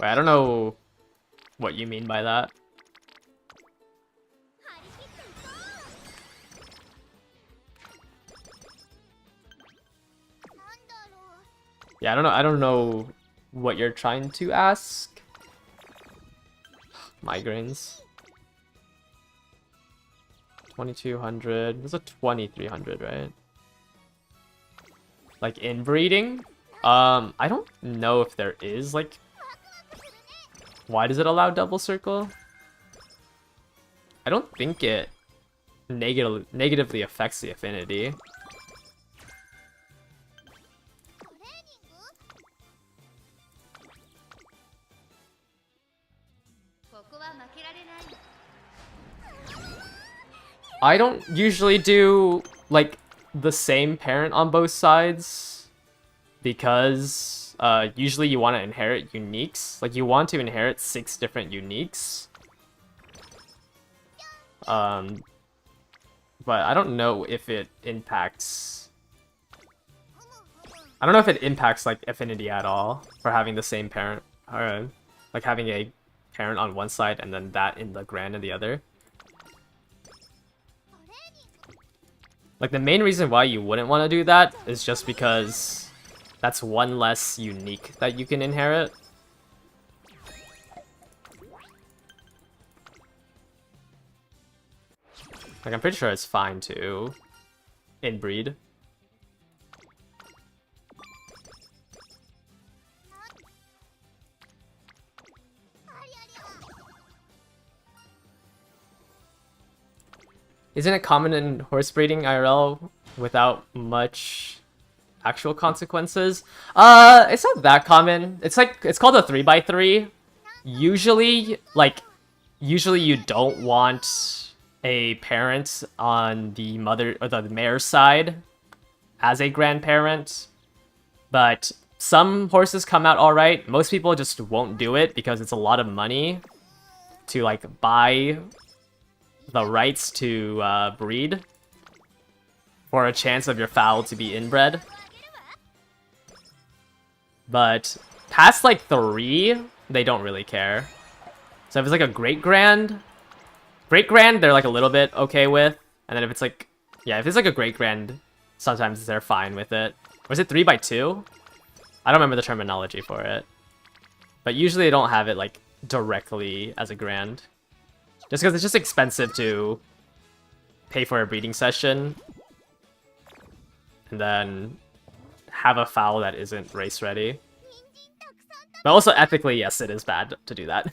I don't know what you mean by that. Yeah, I don't know what you're trying to ask. Migraines. 2200. There's a 2300, right? Like inbreeding? I don't know if there is, like... Why does it allow double circle? I don't think it negatively affects the affinity. I don't usually do, like, the same parent on both sides, because usually you want to inherit uniques. Like, you want to inherit 6 different uniques. But I don't know if it impacts... I don't know if it impacts, like, affinity at all for having the same parent. Or, like, having a parent on one side and then that in the grand on the other. Like, the main reason why you wouldn't want to do that is just because that's one less unique that you can inherit. Like, I'm pretty sure it's fine to inbreed. Isn't it common in horse breeding IRL without much actual consequences? It's not that common. It's like, it's called a 3x3. Usually you don't want a parent on the mother or the mare's side as a grandparent, but some horses come out alright. Most people just won't do it because it's a lot of money to, like, buy the rights to breed for a chance of your fowl to be inbred. But past, like, 3, they don't really care. So if it's like a great grand, they're like a little bit okay with. And then if it's like, yeah, if it's like a great grand, sometimes they're fine with it. Or is it 3x2? I don't remember the terminology for it. But usually they don't have it, like, directly as a grand. Just because it's just expensive to pay for a breeding session and then have a fowl that isn't race ready. But also ethically, yes, it is bad to do that.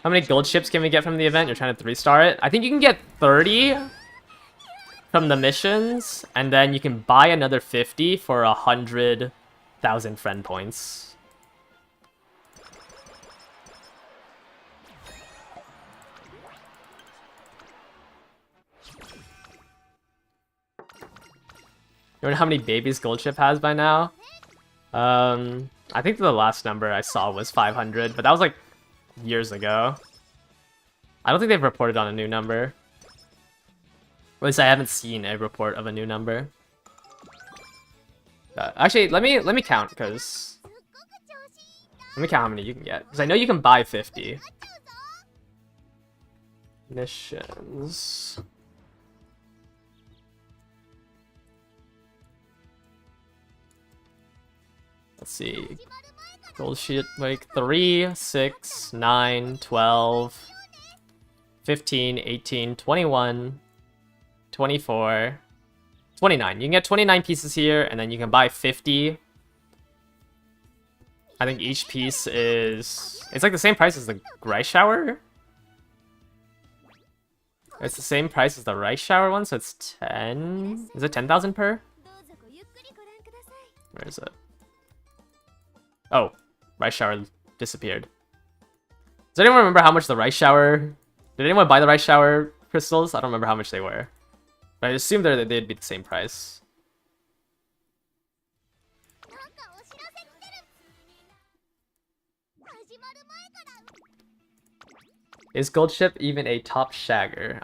How many gold ships can we get from the event? You're trying to 3-star it? I think you can get 30 from the missions, and then you can buy another 50 for 100,000 friend points. You know how many babies Goldship has by now? I think the last number I saw was 500, but that was like years ago. I don't think they've reported on a new number. At least I haven't seen a report of a new number. Actually, let me count, because let me count how many you can get, because I know you can buy 50 missions. Let's see. Gold shit, like 3, 6, 9, 12, 15, 18, 21, 24, 29. You can get 29 pieces here, and then you can buy 50. I think each piece is... It's like the same price as the Grice Shower? It's the same price as the rice shower one, so it's 10. Is it 10,000 per? Where is it? Oh, rice shower disappeared. Does anyone remember how much the rice shower? Did anyone buy the rice shower crystals? I don't remember how much they were. But I assume they'd be the same price. Is Goldship even a top shagger?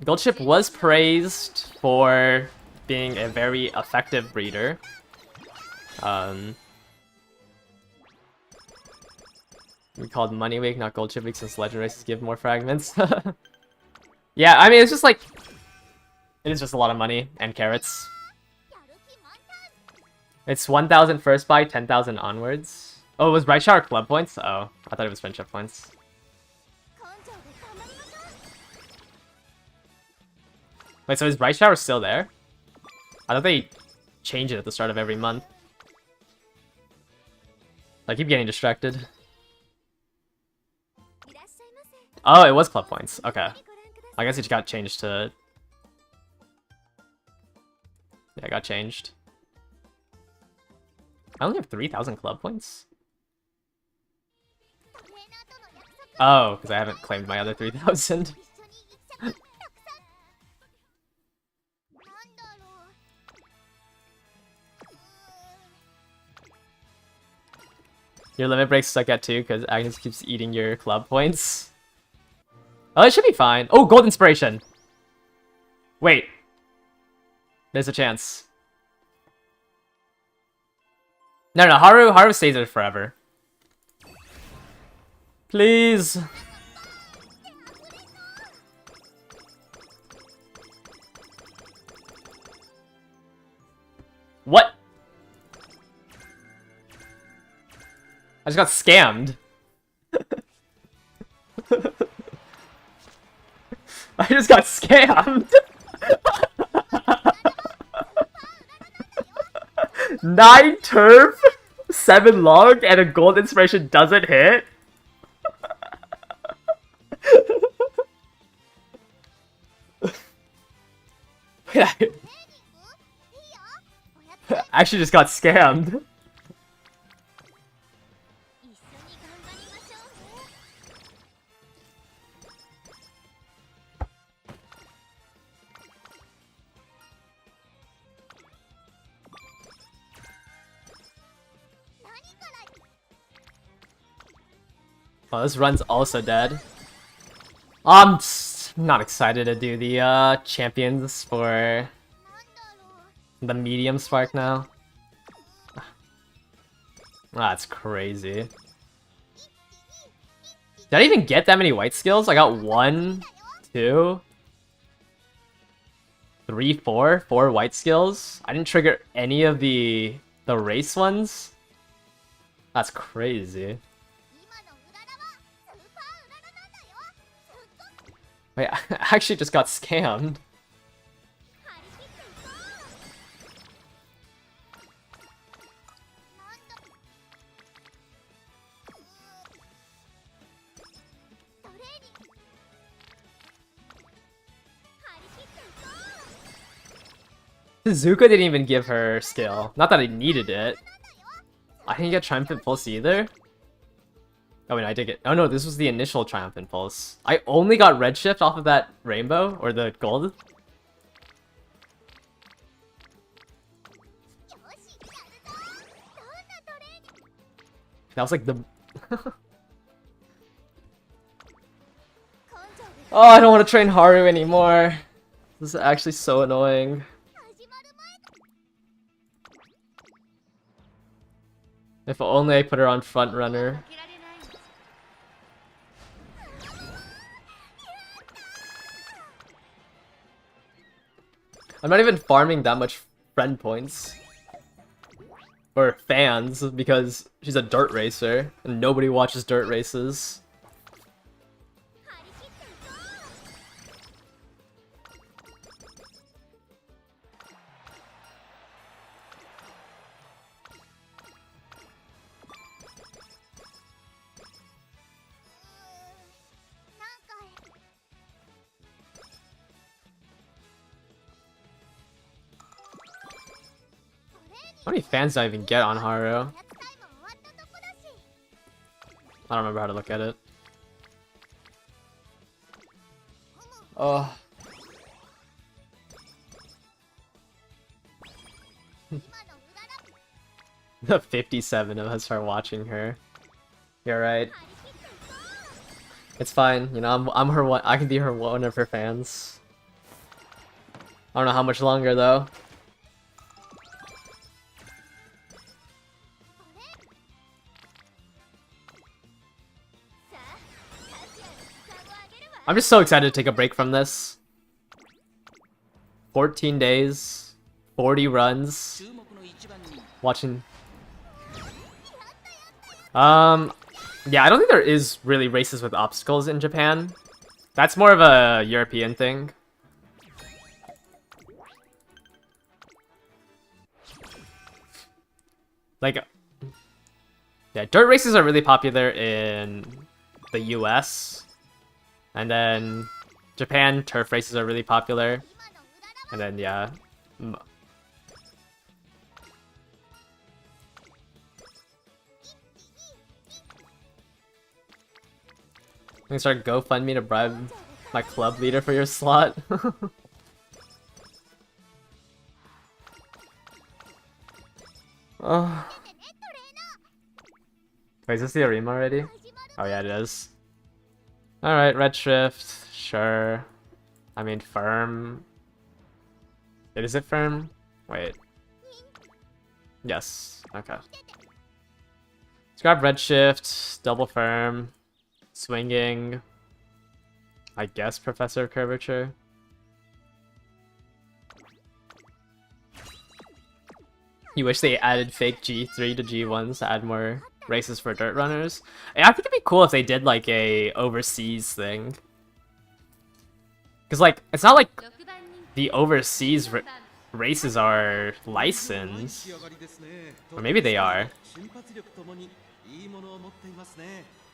Goldship was praised for being a very effective breeder. We called Money Week, not Goldship Week, since Legend Races give more fragments. Yeah, I mean, it's just like... It is just a lot of money and carrots. It's 1,000 first buy, 10,000 onwards. Oh, it was Bright Shower club points? Oh, I thought it was friendship points. Wait, so is Bright Shower still there? I thought they change it at the start of every month. I keep getting distracted. Oh, it was club points. Okay. I guess it got changed to... Yeah, it got changed. I only have 3,000 club points? Oh, because I haven't claimed my other 3,000. Your limit breaks stuck at 2 because Agnes keeps eating your club points. Oh, it should be fine. Oh, gold inspiration. Wait. There's a chance. No, Haru stays there forever. Please. What? I just got scammed. I just got scammed. 9 turf, 7 log, and a gold inspiration doesn't hit? I actually just got scammed. Oh, this run's also dead. I'm not excited to do the champions for the medium spark now. That's crazy. Did I even get that many white skills? I got 1, 2, 3, 4 white skills. I didn't trigger any of the race ones. That's crazy. Wait, I actually just got scammed. Zuka didn't even give her skill. Not that I needed it. I didn't get Triumphant Pulse either. Oh wait, I did get... Oh no, this was the initial Triumphant Pulse. I only got Redshift off of that rainbow, or the gold. That was like the... Oh, I don't want to train Haru anymore. This is actually so annoying. If only I put her on front runner. I'm not even farming that much friend points. Or fans, because she's a dirt racer, and nobody watches dirt races. How many fans do I even get on Haru? I don't remember how to look at it. Oh. 57 of us are watching her. You're right. It's fine, you know, I'm her one. I can be her one of her fans. I don't know how much longer though. I'm just so excited to take a break from this. 14 days, 40 runs, watching. Yeah, I don't think there is really races with obstacles in Japan. That's more of a European thing. Like, yeah, dirt races are really popular in the US. And then Japan, turf races are really popular. And then, yeah. I'm gonna start GoFundMe to bribe my club leader for your slot. Oh. Wait, is this the Arima already? Oh yeah, it is. Alright, Redshift, sure. I mean, firm. Wait, is it firm? Wait. Yes, okay. Let's grab Redshift, double firm, swinging. I guess Professor of Curvature. You wish they added fake G3 to G1s to add more races for dirt runners. I think it'd be cool if they did like a overseas thing. Cause like, it's not like the overseas races are licensed. Or maybe they are. You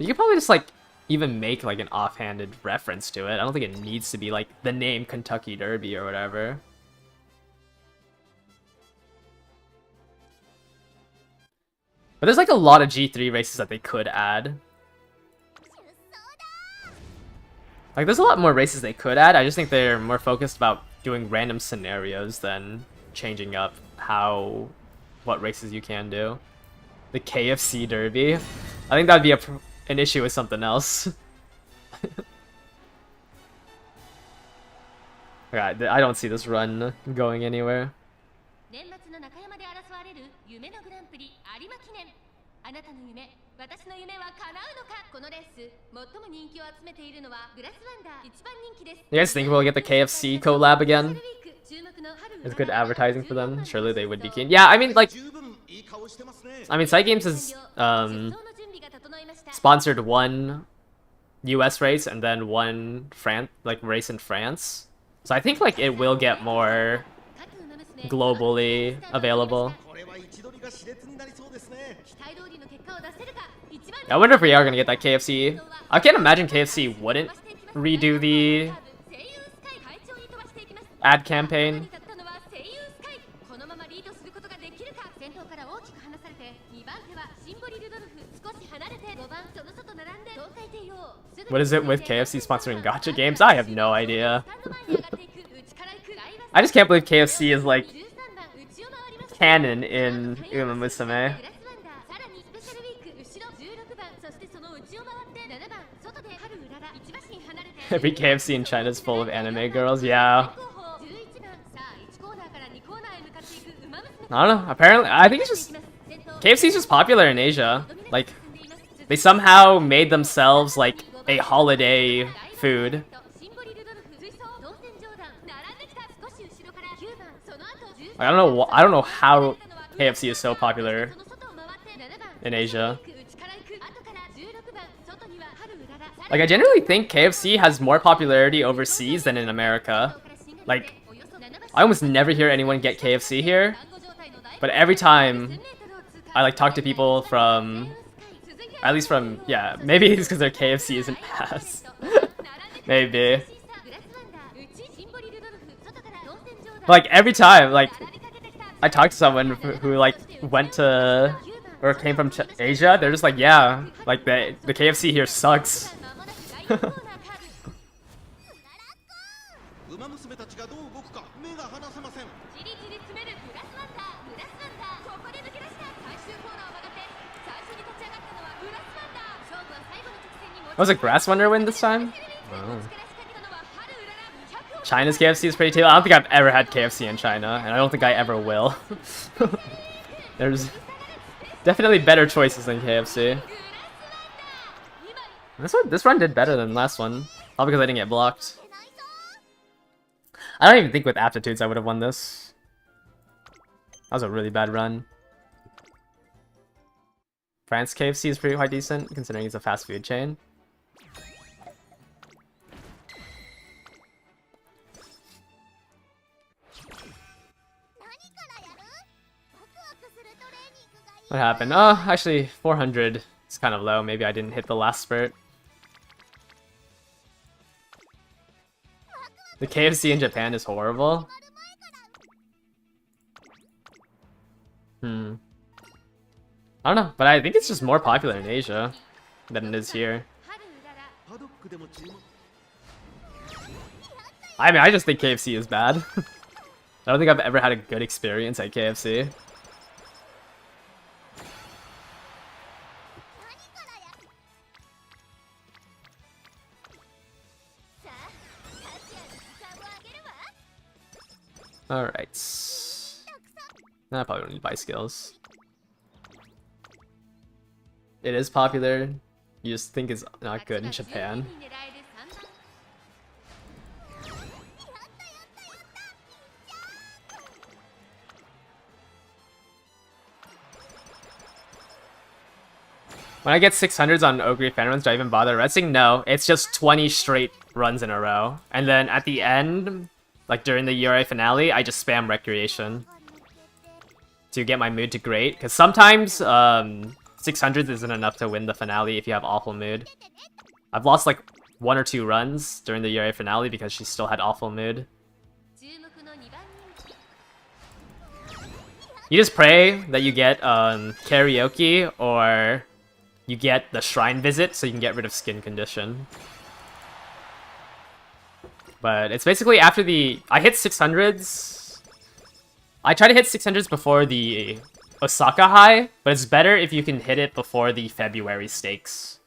could probably just like even make like an offhanded reference to it. I don't think it needs to be like the name Kentucky Derby or whatever. But there's like a lot of G3 races that they could add. Like there's a lot more races they could add. I just think they're more focused about doing random scenarios than changing up what races you can do. The KFC Derby. I think that'd be an issue with something else. Yeah, I don't see this run going anywhere. You guys think we'll get the KFC collab again? It's good advertising for them. Surely they would be keen. Yeah, I mean, like, Cygames has sponsored one US race and then one race in France. So I think like it will get more globally available. I wonder if we are gonna get that KFC. I can't imagine KFC wouldn't redo the ad campaign. What is it with KFC sponsoring gacha games? I have no idea. I just can't believe KFC is like canon in Uma Musume. Every KFC in China is full of anime girls, yeah. I don't know, apparently, I think it's just... KFC's just popular in Asia. Like, they somehow made themselves, like, a holiday food. I don't know how KFC is so popular in Asia. Like, I generally think KFC has more popularity overseas than in America. Like, I almost never hear anyone get KFC here. But every time I, like, talk to people from... At least from... Yeah, maybe it's because their KFC isn't ass. Maybe. But, like, every time, like... I talked to someone who like went to or came from Asia. They're just like, yeah, like the KFC here sucks. ウマ娘たちがどう動くか目が離せません。じりじり詰めるグラスワンダー、グラスワンダー、ここで抜け出した最終コーナーを曲がって最初に立ち上がったのはグラスワンダー。勝負は最後の直線に持ち。Was it Grass Wonder win this time? Oh. China's KFC is pretty too. I don't think I've ever had KFC in China, and I don't think I ever will. There's definitely better choices than KFC. This run did better than the last one. All because I didn't get blocked. I don't even think with aptitudes I would have won this. That was a really bad run. France KFC is pretty quite decent, considering it's a fast food chain. What happened? Oh, actually, 400 is kind of low. Maybe I didn't hit the last spurt. The KFC in Japan is horrible. I don't know, but I think it's just more popular in Asia than it is here. I mean, I just think KFC is bad. I don't think I've ever had a good experience at KFC. Alright. I probably don't need buy skills. It is popular. You just think it's not good in Japan. When I get 600s on Ogre fan runs, do I even bother resting? No, it's just 20 straight runs in a row. And then at the end, like during the URA finale, I just spam Recreation to get my mood to great. Because sometimes 600s isn't enough to win the finale if you have awful mood. I've lost like 1 or 2 runs during the URA finale because she still had awful mood. You just pray that you get karaoke or you get the shrine visit so you can get rid of skin condition. But it's basically after the... I hit 600s. I try to hit 600s before the Osaka high, but it's better if you can hit it before the February stakes.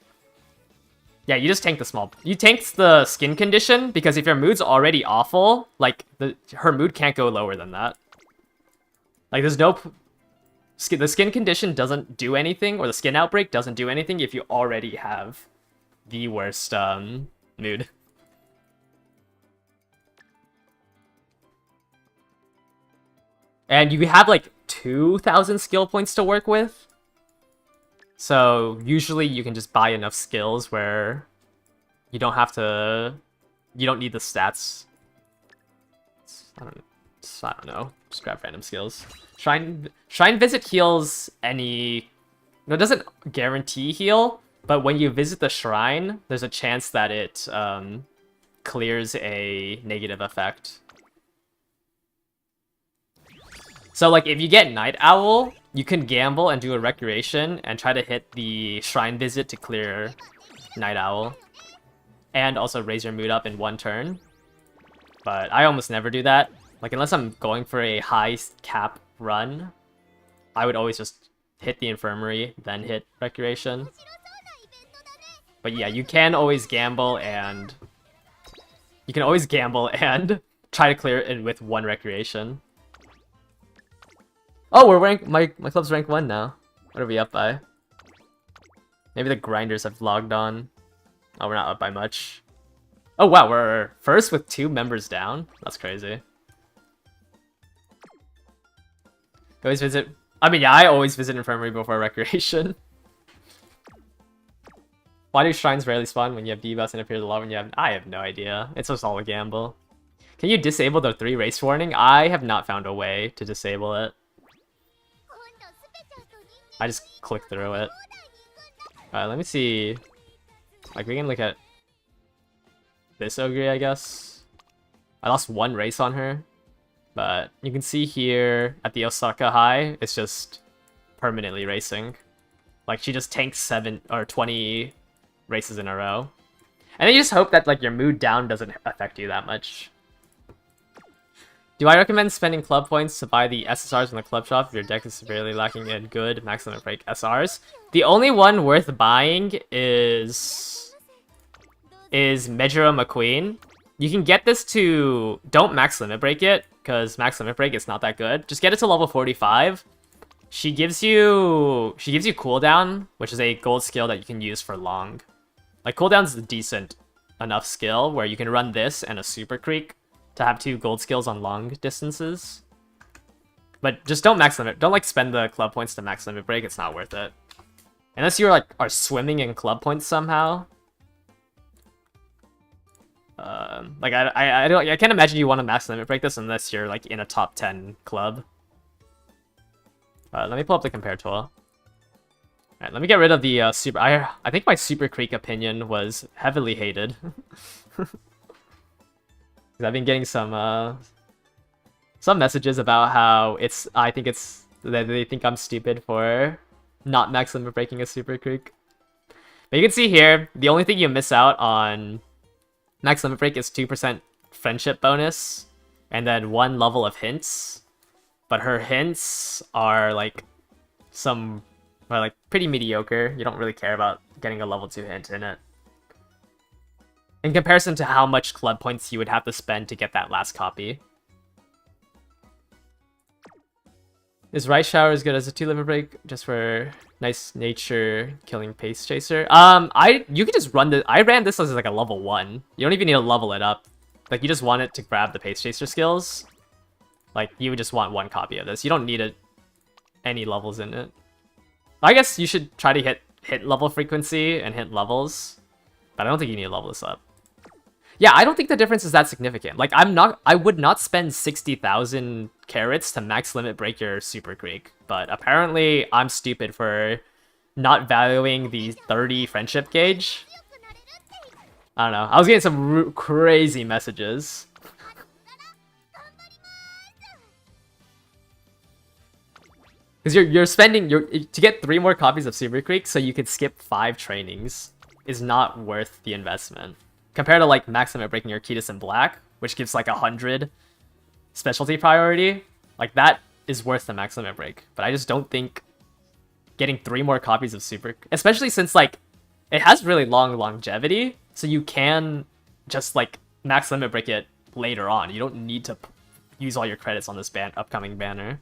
Yeah, you just tank the small... You tank the skin condition, because if your mood's already awful, like, her mood can't go lower than that. Like, there's no... The skin condition doesn't do anything, or the skin outbreak doesn't do anything if you already have the worst mood. And you have like 2,000 skill points to work with. So usually you can just buy enough skills where you don't have to... You don't need the stats. I don't know. Just grab random skills. Shrine Visit heals any... No, it doesn't guarantee heal, but when you visit the shrine, there's a chance that it clears a negative effect. So, like, if you get Night Owl, you can gamble and do a Recreation and try to hit the Shrine Visit to clear Night Owl. And also raise your mood up in 1 turn. But I almost never do that. Like, unless I'm going for a high cap run, I would always just hit the Infirmary, then hit Recreation. But yeah, you can always gamble and... You can always gamble and try to clear it with 1 Recreation. Oh, we're rank. My club's rank 1 now. What are we up by? Maybe the grinders have logged on. Oh, we're not up by much. Oh wow, we're first with 2 members down. That's crazy. Always visit. I mean, yeah, I always visit Infirmary before Recreation. Why do shrines rarely spawn when you have debuffs and appear a lot when you have? I have no idea. It's just all a gamble. Can you disable the 3 race warning? I have not found a way to disable it. I just click through it. Alright, let me see. Like, we can look at this Ogre, I guess. I lost 1 race on her. But you can see here at the Osaka High, it's just permanently racing. Like, she just tanks 7 or 20 races in a row. And then you just hope that, like, your mood down doesn't affect you that much. Do I recommend spending club points to buy the SSRs in the club shop if your deck is severely lacking in good max limit break SRs? The only one worth buying is Mejiro McQueen. You can get this to... Don't max limit break it, because max limit break is not that good. Just get it to level 45. She gives you cooldown, which is a gold skill that you can use for long. Like, cooldown's a decent enough skill where you can run this and a Super Creek to have 2 gold skills on long distances. But just don't max limit. Don't, like, spend the club points to max limit break. It's not worth it. Unless you're, like, are swimming in club points somehow. Like, I can't imagine you want to max limit break this unless you're, like, in a top 10 club. Let me pull up the compare tool. Alright, let me get rid of the super... I think my Super Creek opinion was heavily hated. Because I've been getting some messages about how I think it's... that they think I'm stupid for not max limit breaking a Super Creek. But you can see here, the only thing you miss out on max limit break is 2% friendship bonus, and then 1 level of hints. But her hints are like pretty mediocre. You don't really care about getting a level 2 hint in it. In comparison to how much club points you would have to spend to get that last copy. Is Rice Shower as good as a 2 limit break just for nice nature killing Pace Chaser? You could just run I ran this as like a level 1. You don't even need to level it up. Like, you just want it to grab the Pace Chaser skills. Like, you would just want 1 copy of this. You don't need any levels in it. I guess you should try to hit level frequency and hit levels. But I don't think you need to level this up. Yeah, I don't think the difference is that significant. Like, I would not spend 60,000 carats to max limit break your Super Creek. But apparently, I'm stupid for not valuing the 30 friendship gauge. I don't know. I was getting some crazy messages. Because you're spending... to get 3 more copies of Super Creek so you could skip 5 trainings is not worth the investment. Compared to, like, max limit breaking your Arceus in Black, which gives, like, 100 specialty priority. Like, that is worth the max limit break. But I just don't think getting 3 more copies of Super... Especially since, like, it has really long longevity. So you can just, like, max limit break it later on. You don't need to use all your credits on this upcoming banner.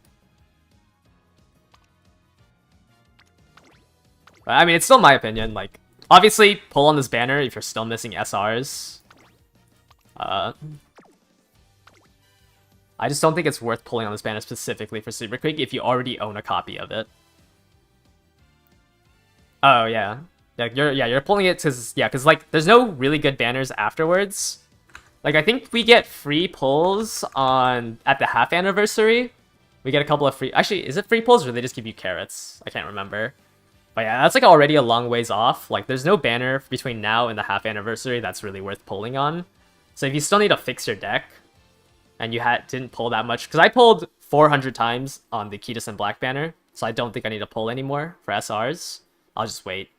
But, I mean, it's still my opinion. Like, obviously, pull on this banner if you're still missing SRs. I just don't think it's worth pulling on this banner specifically for Super Creek if you already own a copy of it. Oh, yeah. You're pulling it because like, there's no really good banners afterwards. Like, I think we get free pulls at the half anniversary. We get a couple of free... Actually, is it free pulls or do they just give you carrots? I can't remember. But yeah, that's like already a long ways off. Like, there's no banner between now and the half anniversary that's really worth pulling on. So if you still need to fix your deck, and you didn't pull that much, because I pulled 400 times on the Arceus in Black banner, so I don't think I need to pull anymore for SRs. I'll just wait.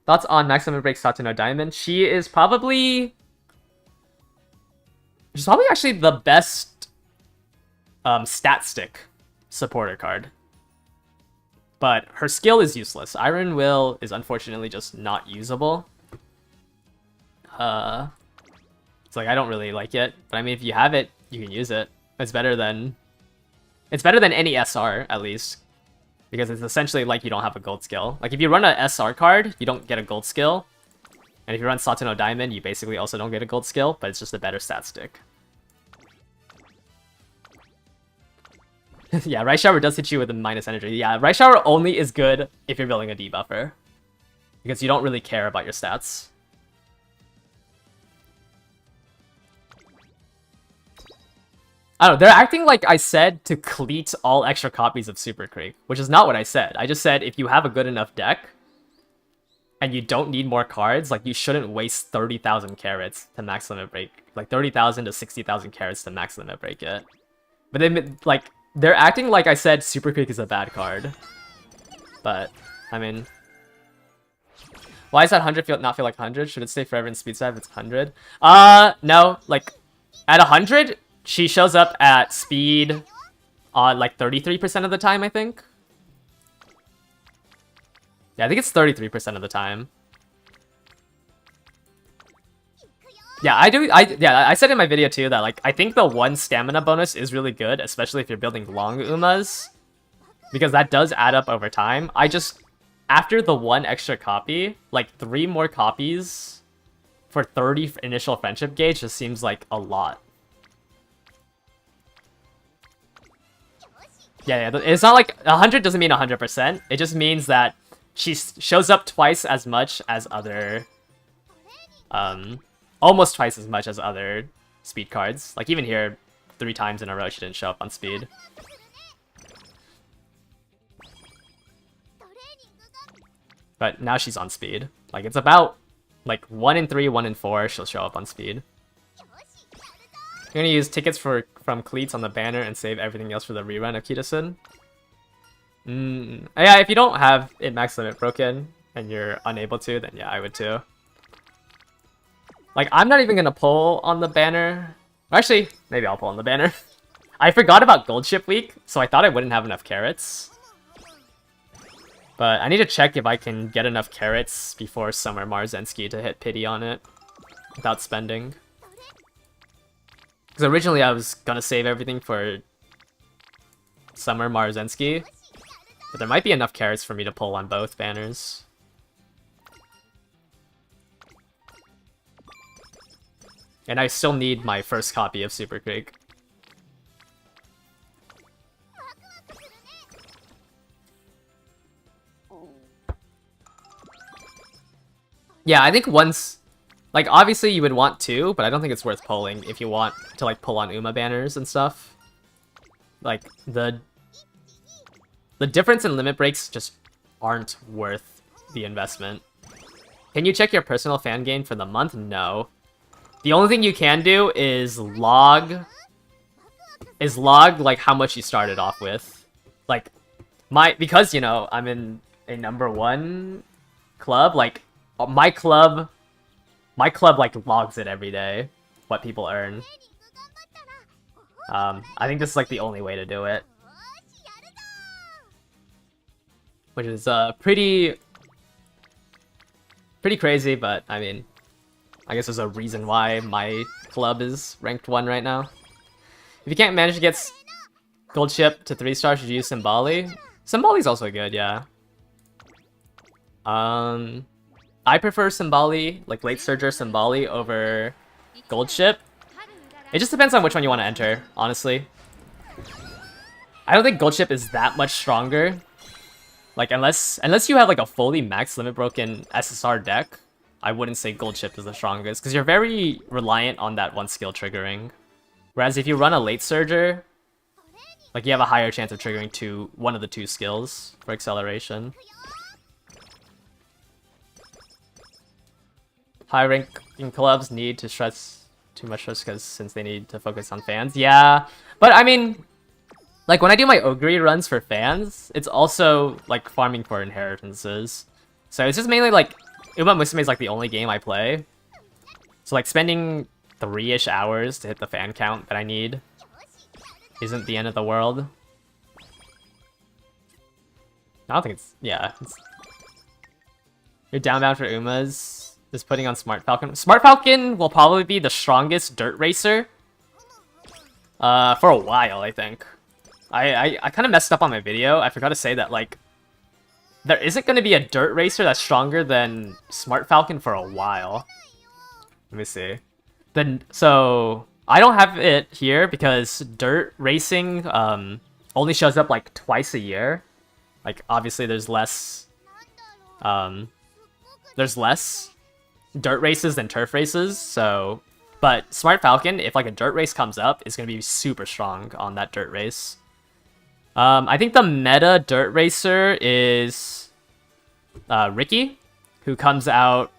Thoughts on Max Limit Break Satono Diamond? She's probably actually the best stat stick supporter card. But her skill is useless. Iron Will is unfortunately just not usable. It's like, I don't really like it. But I mean, if you have it, you can use it. It's better than any SR, at least. Because it's essentially like you don't have a gold skill. Like, if you run a SR card, you don't get a gold skill. And if you run Satono Diamond, you basically also don't get a gold skill, but it's just a better stat stick. Yeah, Rice Shower does hit you with a minus energy. Yeah, Rice Shower only is good if you're building a debuffer. Because you don't really care about your stats. I don't know, they're acting like I said to cleat all extra copies of Super Creek, which is not what I said. I just said if you have a good enough deck, and you don't need more cards, like you shouldn't waste 30,000 carats to max limit break. Like 30,000 to 60,000 carats to max limit break it. But then, like, they're acting like I said Super Creek is a bad card. But, I mean... Why does that 100 not feel like 100? Should it stay forever in speed side if it's 100? No. Like, at 100, she shows up at speed like 33% of the time, I think. Yeah, I think it's 33% of the time. Yeah, I said in my video too that, like, I think the 1 stamina bonus is really good, especially if you're building long Umas. Because that does add up over time. After the 1 extra copy, like 3 more copies for 30 initial friendship gauge just seems like a lot. Yeah, it's not like 100 doesn't mean 100%. It just means that she shows up twice as much as other, almost twice as much as other speed cards. Like even here, 3 times in a row she didn't show up on speed. But now she's on speed. Like, it's about, like, 1 in 3, 1 in 4, she'll show up on speed. You're gonna use tickets from cleats on the banner and save everything else for the rerun of Kitasun? Yeah, if you don't have it max limit broken, and you're unable to, then yeah, I would too. Like, I'm not even gonna pull on the banner. Actually, maybe I'll pull on the banner. I forgot about Gold Ship Week, so I thought I wouldn't have enough carats. But I need to check if I can get enough carats before Summer Marzensky to hit pity on it without spending. Because originally I was gonna save everything for Summer Marzensky, but there might be enough carats for me to pull on both banners. And I still need my first copy of Super Creek. Yeah, I think once... Like, obviously you would want 2, but I don't think it's worth pulling if you want to, like, pull on Uma banners and stuff. Like, the difference in limit breaks just aren't worth the investment. Can you check your personal fan gain for the month? No. The only thing you can do is log, like, how much you started off with. Like, because, you know, I'm in a #1 club, like, my club, like, logs it every day, what people earn. I think this is, like, the only way to do it. Which is, pretty crazy, but, I mean, I guess there's a reason why my club is ranked 1 right now. If you can't manage to get Gold Ship to 3 stars, should you use Symboli? Symboli's also good, yeah. I prefer Symboli, like Late Surger Symboli over Gold Ship. It just depends on which one you want to enter, honestly. I don't think Gold Ship is that much stronger. Like, unless you have like a fully max limit broken SSR deck, I wouldn't say Gold Ship is the strongest, because you're very reliant on that 1 skill triggering. Whereas if you run a Late Surger, like, you have a higher chance of triggering one of the 2 skills for acceleration. High ranking clubs need to stress too much since they need to focus on fans. Yeah, but I mean, like, when I do my Ogre runs for fans, it's also like farming for inheritances. So it's just mainly like Uma Musume is like the only game I play. So like spending 3-ish hours to hit the fan count that I need isn't the end of the world. I don't think it's... yeah. You're downbound for Umas. Is putting on Smart Falcon. Smart Falcon will probably be the strongest dirt racer for a while, I think. I kind of messed up on my video. I forgot to say that, like, there isn't going to be a dirt racer that's stronger than Smart Falcon for a while. Let me see. So I don't have it here because dirt racing only shows up like twice a year. Like, obviously there's less dirt races than turf races, so... But Smart Falcon, if like a dirt race comes up, is going to be super strong on that dirt race. I think the meta dirt racer is Ricky, who comes out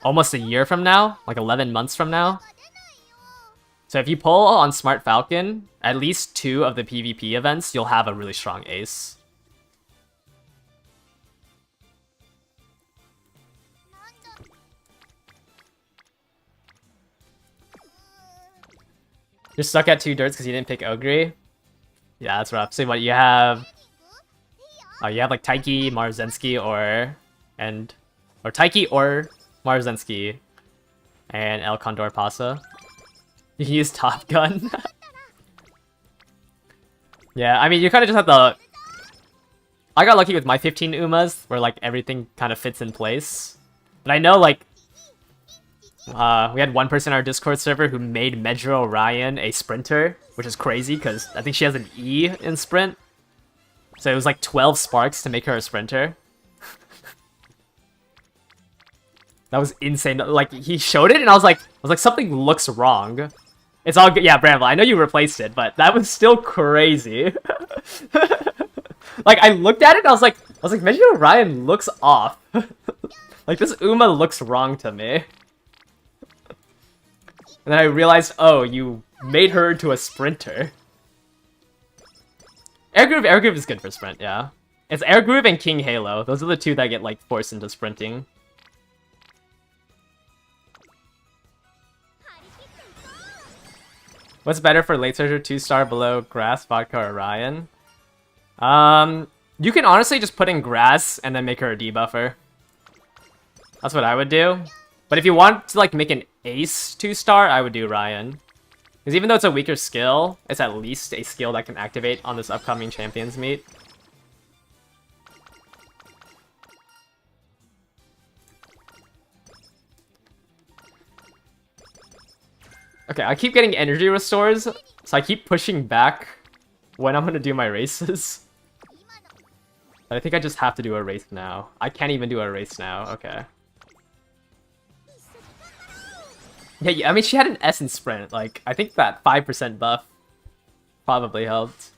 almost a year from now, like 11 months from now. So if you pull on Smart Falcon, at least 2 of the PvP events, you'll have a really strong ace. You're stuck at 2 dirts because you didn't pick Ogre? Yeah, that's rough. So what you have... you have like Taiki, Marzensky, or Taiki or Marzensky, and El Condor Pasa. You can use Top Gun. Yeah, I mean, you kind of just have to... I got lucky with my 15 Umas, where like everything kind of fits in place. But I know like... we had one person on our Discord server who made Medro Ryan a sprinter, which is crazy because I think she has an E in sprint. So it was like 12 sparks to make her a sprinter. That was insane. Like, he showed it and I was like, something looks wrong. It's all good. Yeah, Bramble, I know you replaced it, but that was still crazy. Like, I looked at it and I was like, Medro Ryan looks off. Like, this Uma looks wrong to me. And then I realized, oh, you made her into a sprinter. Air Groove is good for sprint, yeah. It's Air Groove and King Halo. Those are the 2 that get, like, forced into sprinting. What's better for late searcher, 2-star below Grass, Vodka, or Ryan? You can honestly just put in Grass and then make her a debuffer. That's what I would do. But if you want to, like, make an ace 2-star, I would do Ryan. Because even though it's a weaker skill, it's at least a skill that can activate on this upcoming Champions meet. Okay, I keep getting energy restores, so I keep pushing back when I'm gonna do my races. But I think I just have to do a race now. I can't even do a race now, okay. Yeah, I mean, she had an S in sprint. Like, I think that 5% buff probably helped.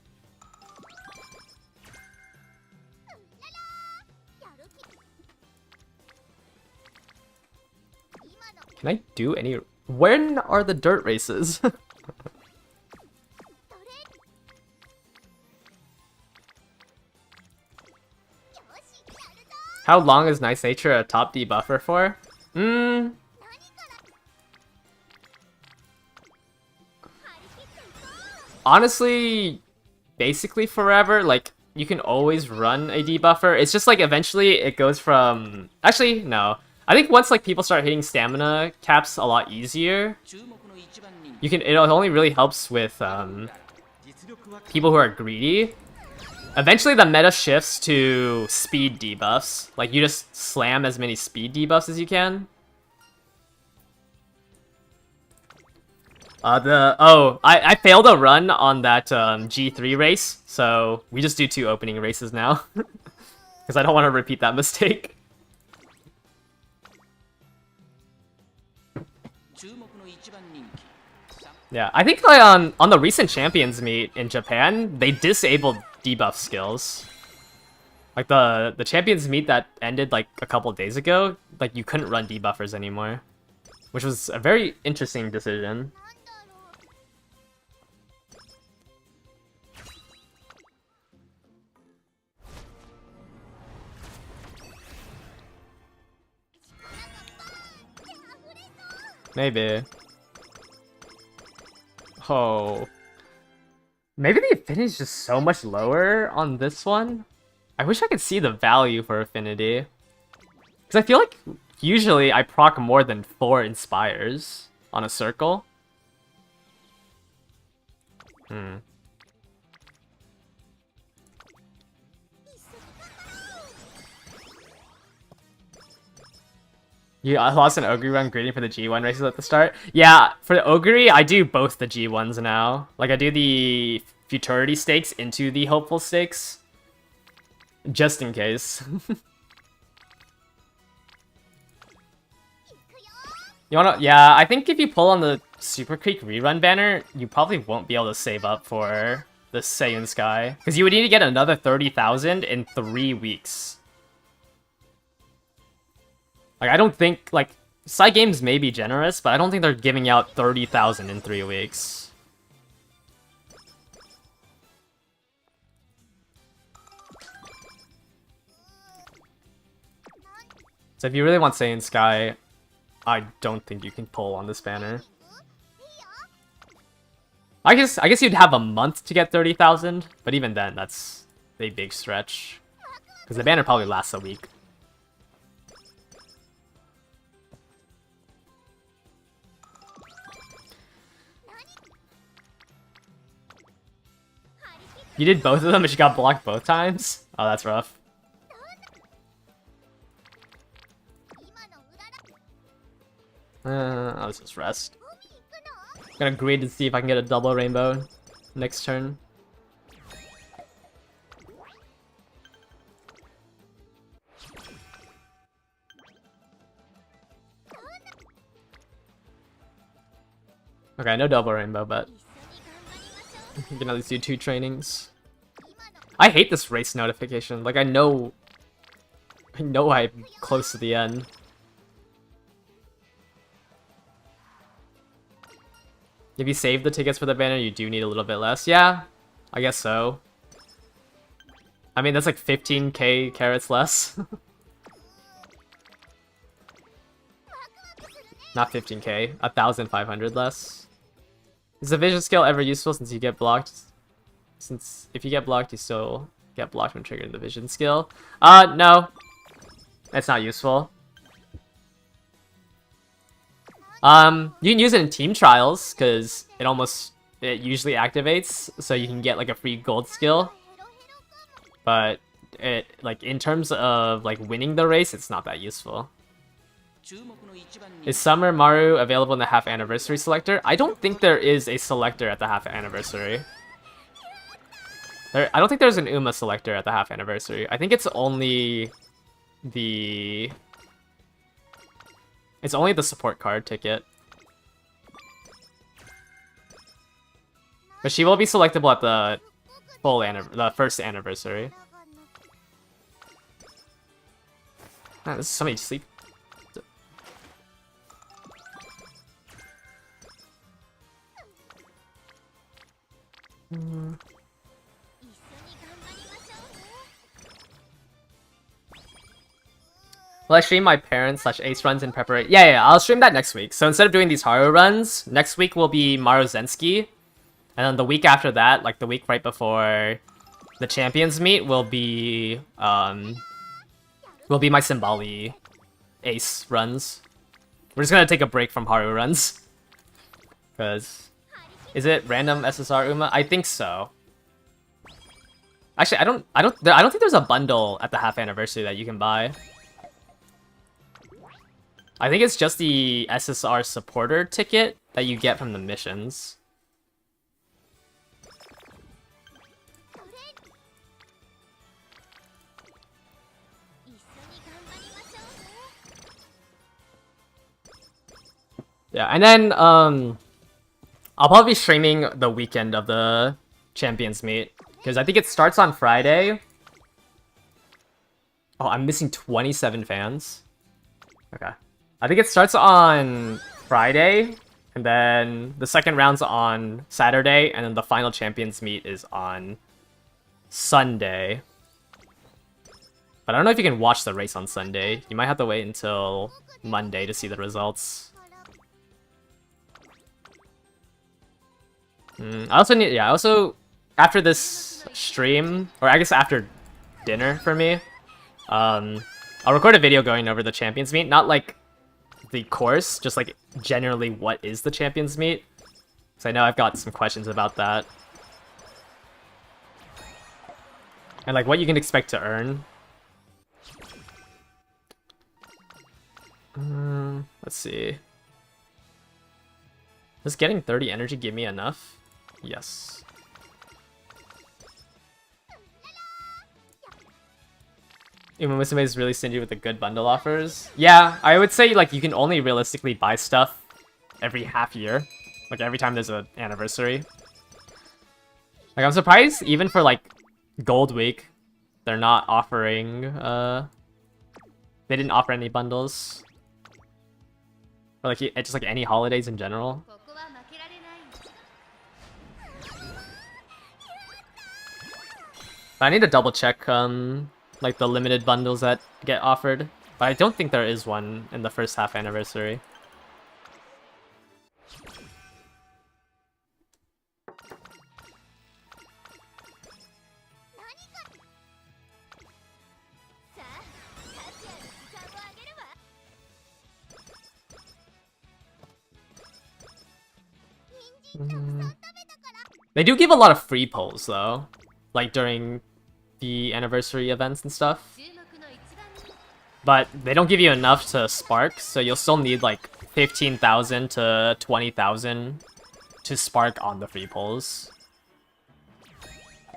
Can I do any... When are the dirt races? How long is Nice Nature a top debuffer for? Honestly, basically forever. Like, you can always run a debuffer. It's just like eventually it goes from... Actually, no. I think once like people start hitting stamina caps a lot easier, you can... It only really helps with people who are greedy. Eventually the meta shifts to speed debuffs. Like, you just slam as many speed debuffs as you can. I failed a run on that G3 race, so we just do 2 opening races now. Because I don't want to repeat that mistake. Yeah, I think like, on the recent Champions meet in Japan, they disabled debuff skills. Like the Champions meet that ended like a couple days ago, like you couldn't run debuffers anymore. Which was a very interesting decision. Maybe. Oh. Maybe the affinity is just so much lower on this one. I wish I could see the value for affinity. Because I feel like usually I proc more than 4 inspires on a circle. I lost an Ogre run grading for the G1 races at the start. Yeah, for the Ogre, I do both the G1s now. Like, I do the Futurity stakes into the Hopeful stakes. Just in case. You wanna... Yeah, I think if you pull on the Super Creek rerun banner, you probably won't be able to save up for the Saiyan Sky. Because you would need to get another 30,000 in 3 weeks. Like, I don't think, like, side games may be generous, but I don't think they're giving out 30,000 in 3 weeks. So if you really want Saiyan Sky, I don't think you can pull on this banner. I guess you'd have a month to get 30,000, but even then, that's a big stretch. Because the banner probably lasts a week. You did both of them, but you got blocked both times? Oh, that's rough. Let's just rest. I'm gonna greed to see if I can get a double rainbow next turn. Okay, no double rainbow, but you can at least do 2 trainings. I hate this race notification. Like, I know I'm close to the end. If you save the tickets for the banner, you do need a little bit less. Yeah, I guess so. I mean, that's like 15k carats less. Not 15k, 1,500 less. Is the vision skill ever useful since you get blocked? Since if you get blocked, you still get blocked when triggering the vision skill. No. It's not useful. You can use it in team trials, because it usually activates, so you can get like a free gold skill. But in terms of like winning the race, it's not that useful. Is Summer Maru available in the half anniversary selector? I don't think there is a selector at the half anniversary. I don't think there's an Uma selector at the half anniversary. I think it's only the support card ticket. But she will be selectable at the the first anniversary. Man, this is somebody sleep. Will I stream my parents / Ace runs in preparation? Yeah, I'll stream that next week. So instead of doing these Haru runs, next week will be Maru Zensky. And then the week after that, like the week right before the Champions meet, will be my Simbali Ace runs. We're just gonna take a break from Haru runs. Cause is it random SSR Uma? I think so. Actually, I don't think there's a bundle at the half anniversary that you can buy. I think it's just the SSR supporter ticket that you get from the missions. Yeah, and then I'll probably be streaming the weekend of the Champions meet, because I think it starts on Friday. Oh, I'm missing 27 fans. Okay. I think it starts on Friday, and then the second round's on Saturday, and then the final Champions meet is on Sunday. But I don't know if you can watch the race on Sunday. You might have to wait until Monday to see the results. I also after this stream, or I guess after dinner for me, I'll record a video going over the Champions meet, not like the course, just like generally what is the Champions meet, because I know I've got some questions about that, and like what you can expect to earn. Let's see. Does getting 30 energy give me enough? Yes. Uma Musume is really stingy with the good bundle offers. Yeah, I would say like you can only realistically buy stuff every half year. Like every time there's an anniversary. Like I'm surprised even for like Gold Week, they're not offering They didn't offer any bundles. Or like just like any holidays in general. ここは負けられない。 I need to double check like the limited bundles that get offered. But I don't think there is one in the first half anniversary. They do give a lot of free polls though, like during the anniversary events and stuff. 注目の一番に But they don't give you enough to spark, so you'll still need like 15,000 to 20,000 to spark on the free polls.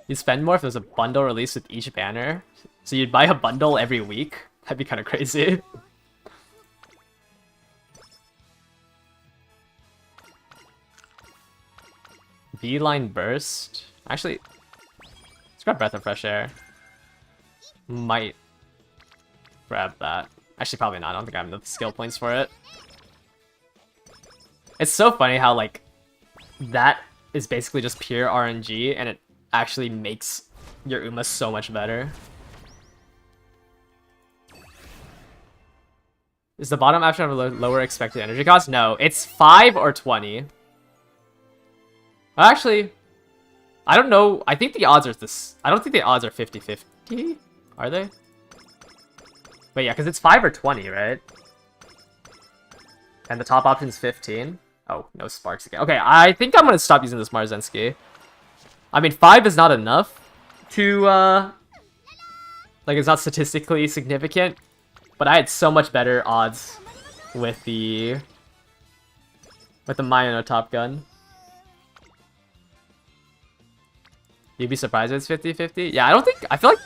You'd spend more if there's a bundle released with each banner. So you'd buy a bundle every week. That'd be kind of crazy. Beeline Burst. Actually, let's grab Breath of Fresh Air. Might grab that. Actually, probably not. I don't think I have enough skill points for it. It's so funny how, like, that is basically just pure RNG, and it actually makes your Uma so much better. Is the bottom option have a lower expected energy cost? No, it's 5 or 20. Actually, I don't know. I think the odds are this. I don't think the odds are 50-50. Are they? But yeah, because it's 5 or 20, right? And the top option's 15. Oh, no sparks again. Okay, I think I'm gonna stop using this Marzensky. I mean, 5 is not enough to, like, it's not statistically significant. But I had so much better odds with the Mayano Top Gun. You'd be surprised if it's 50-50? Yeah, I feel like...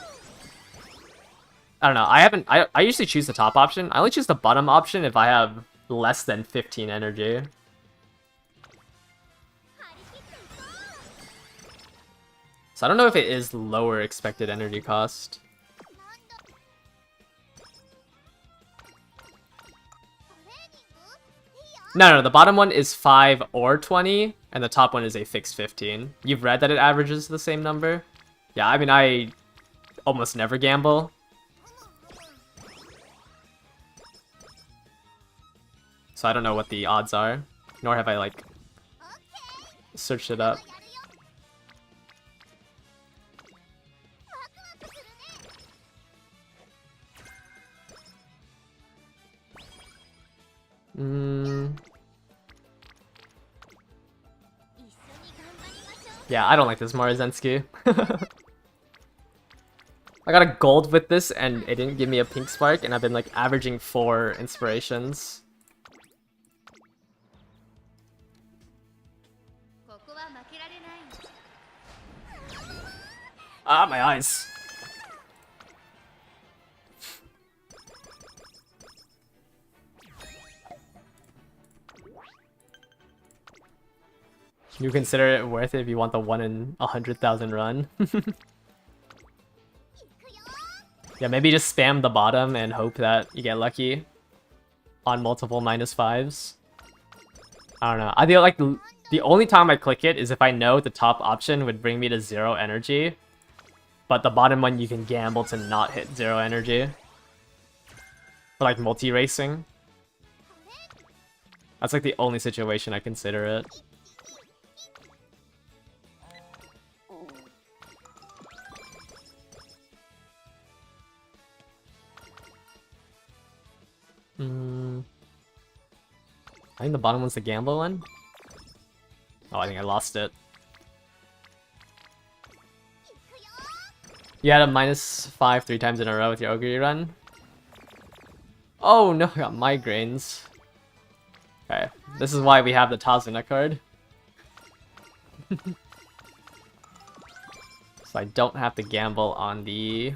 I don't know, I usually choose the top option. I only choose the bottom option if I have less than 15 energy. So I don't know if it is lower expected energy cost. No, the bottom one is 5 or 20, and the top one is a fixed 15. You've read that it averages the same number? Yeah, I mean, I almost never gamble. So I don't know what the odds are, nor have I, like, searched it up. Yeah, I don't like this Marzensky. I got a gold with this and it didn't give me a pink spark, and I've been like averaging 4 inspirations. Ah, my eyes. You consider it worth it if you want the 1 in 100,000 run. Yeah, maybe just spam the bottom and hope that you get lucky on multiple -5s. I don't know. I feel like the only time I click it is if I know the top option would bring me to 0 energy, but the bottom one you can gamble to not hit 0 energy. For like multi-racing. That's like the only situation I consider it. I think the bottom one's the gamble one. Oh, I think I lost it. You had a -5 3 times in a row with your Ogre run. Oh no, I got migraines. Okay, this is why we have the Tazuna card. So I don't have to gamble on the...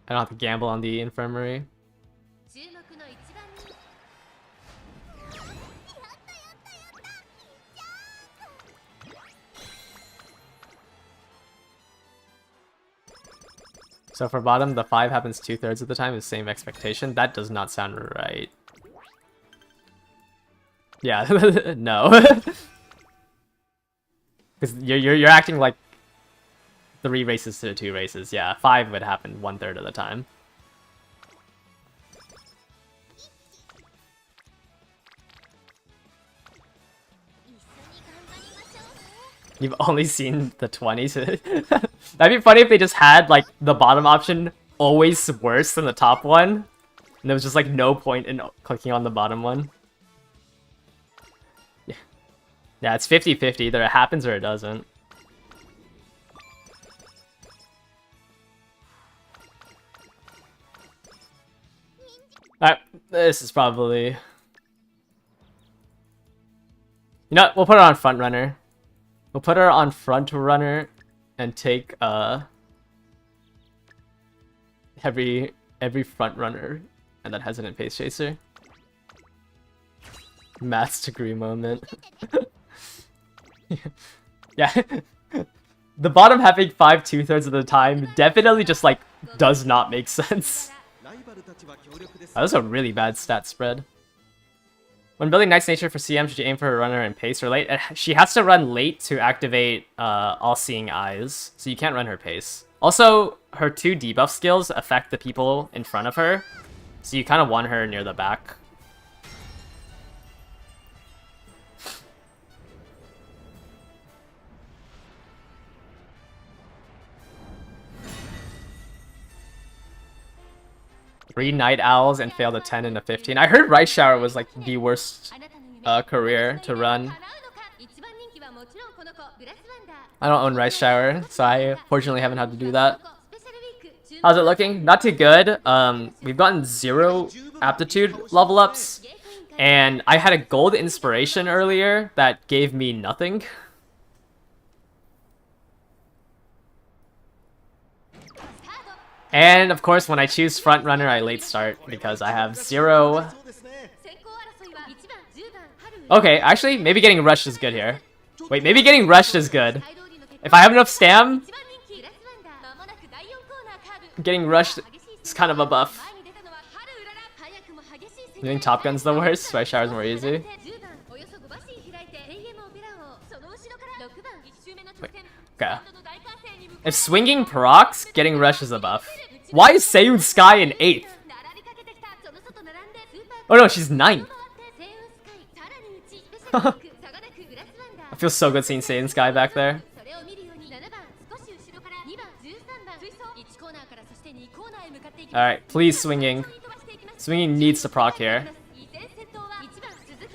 I don't have to gamble on the infirmary. So for bottom, the 5 happens 2/3 of the time, is same expectation. That does not sound right. Yeah, no. Because you're acting like 3 races to 2 races. Yeah, 5 would happen 1/3 of the time. You've only seen the 20s. That'd be funny if they just had like the bottom option always worse than the top one. And there was just like no point in clicking on the bottom one. Yeah, yeah, it's 50-50. Either it happens or it doesn't. Alright, this is probably... You know what? We'll put it on front runner. We'll put her on front runner and take every front runner and that hesitant pace chaser. Maths degree moment. Yeah. The bottom having 5 2/3 of the time definitely just like does not make sense. That was a really bad stat spread. When building Knight's Nature for CM, should you aim for her runner and pace or late? She has to run late to activate All-Seeing Eyes, so you can't run her pace. Also, her 2 debuff skills affect the people in front of her, so you kind of want her near the back. Three Night Owls and failed a 10 and a 15. I heard Rice Shower was like the worst career to run. I don't own Rice Shower, so I fortunately haven't had to do that. How's it looking? Not too good. We've gotten 0 aptitude level ups, and I had a gold inspiration earlier that gave me nothing. And of course, when I choose front runner, I late start because I have 0. Okay, actually, maybe getting rushed is good here. Wait, maybe getting rushed is good. If I have enough stam, getting rushed is kind of a buff. You think Top Gun's the worst? Rice Shower's more easy. Wait, okay. If swinging procs, getting rush is a buff. Why is Seiyun Sky in 8th? Oh no, she's 9th. I feel so good seeing Seiyun Sky back there. Alright, please swinging. Swinging needs to proc here.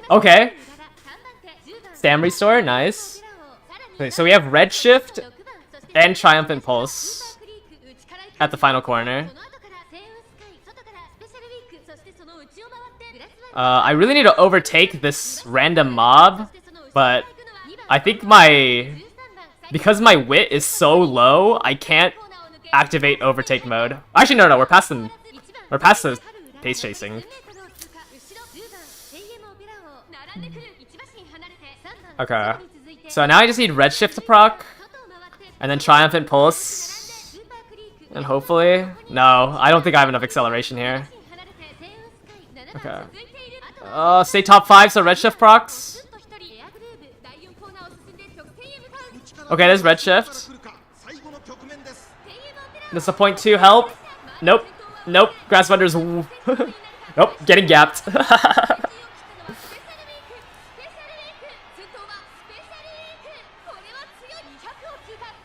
Okay. Stam restore, nice. Okay, so we have Redshift and Triumphant Pulse at the final corner. I really need to overtake this random mob, but I think because my wit is so low, I can't activate overtake mode. Actually, no, we're past the pace chasing. Okay, so now I just need Redshift to proc, and then Triumphant Pulse, and hopefully... No, I don't think I have enough acceleration here. Okay. Stay top 5 so Redshift procs. Okay, there's Redshift. Does the point 2 help? Nope. Nope. Grassbunder's... Nope, getting gapped.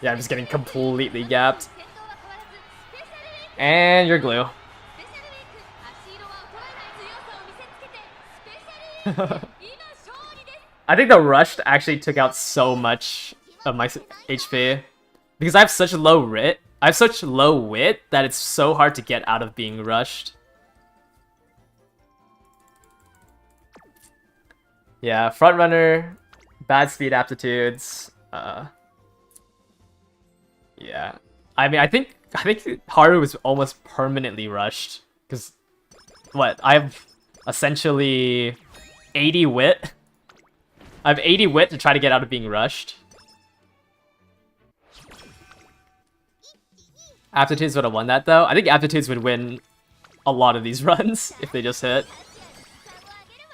Yeah, I'm just getting completely gapped. And your glue. I think the rush actually took out so much of my HP. Because I have such low wit. I have such low wit that it's so hard to get out of being rushed. Yeah, front runner, bad speed aptitudes. Yeah. I mean, I think Haru was almost permanently rushed. Because, what, I have essentially 80 wit? I have 80 wit to try to get out of being rushed. Aptitudes would have won that though. I think Aptitudes would win a lot of these runs if they just hit.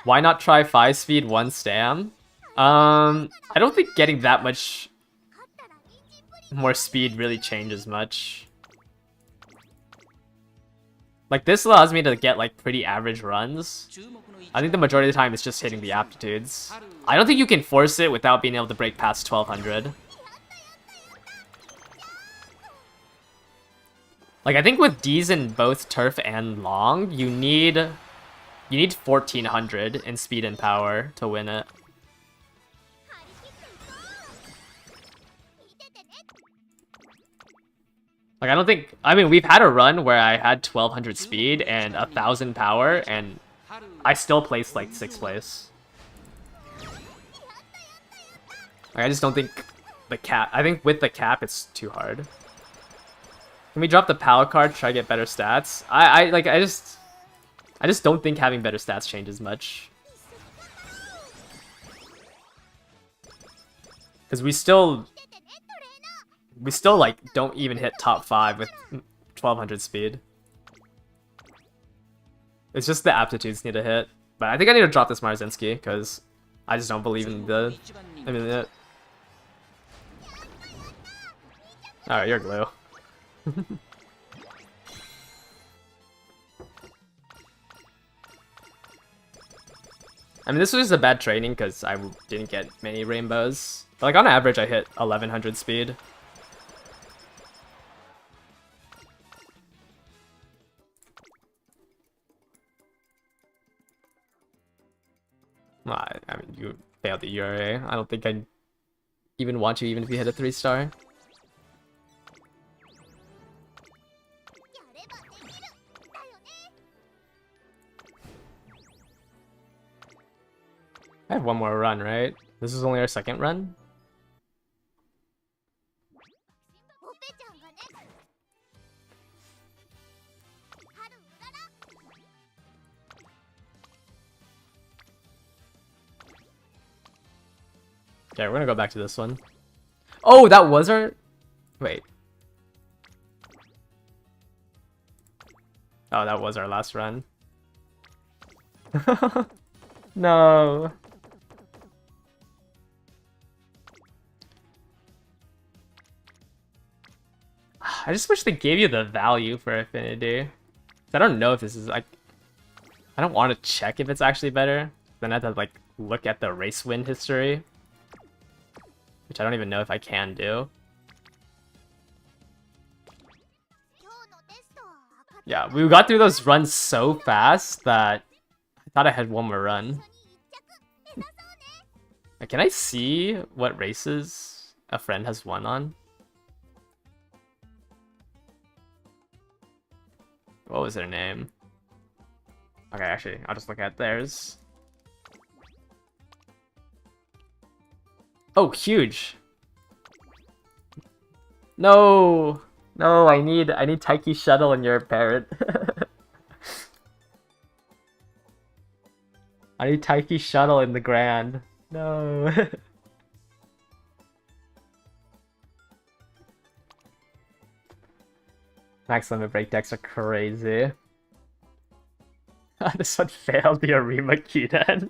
Why not try 5 speed, 1 stam? I don't think getting that much more speed really changes much. Like, this allows me to get, like, pretty average runs. I think the majority of the time it's just hitting the aptitudes. I don't think you can force it without being able to break past 1200. Like, I think with D's in both turf and long, you need 1400 in speed and power to win it. Like, I don't think... I mean, we've had a run where I had 1200 speed and 1000 power, and I still placed, like, 6th place. Like, I just don't think the cap... I think with the cap, it's too hard. Can we drop the power card, try to get better stats? I just don't think having better stats changes much. Because we still like don't even hit top 5 with 1200 speed. It's just the aptitudes need to hit. But I think I need to drop this Marzinski because I just don't believe in the... I mean, it. Alright, you're glue. I mean, this was just a bad training because I didn't get many rainbows. But, like, on average, I hit 1100 speed. Well, I mean, you failed the URA. I don't think I'd even want you even if you hit a 3-star. I have one more run, right? This is only our 2nd run? Okay, we're gonna go back to this one. Oh, that was our... Wait. Oh, that was our last run. No. I just wish they gave you the value for Affinity. I don't know if this is like... I don't want to check if it's actually better. Then I have to like look at the race win history. Which I don't even know if I can do. Yeah, we got through those runs so fast that I thought I had one more run. Can I see what races a friend has won on? What was their name? Okay, actually, I'll just look at theirs. Oh, huge! No! No, I need Taiki Shuttle and your parrot. I need Taiki Shuttle in the Grand. No. Max limit break decks are crazy. This one failed the Arima Kiden.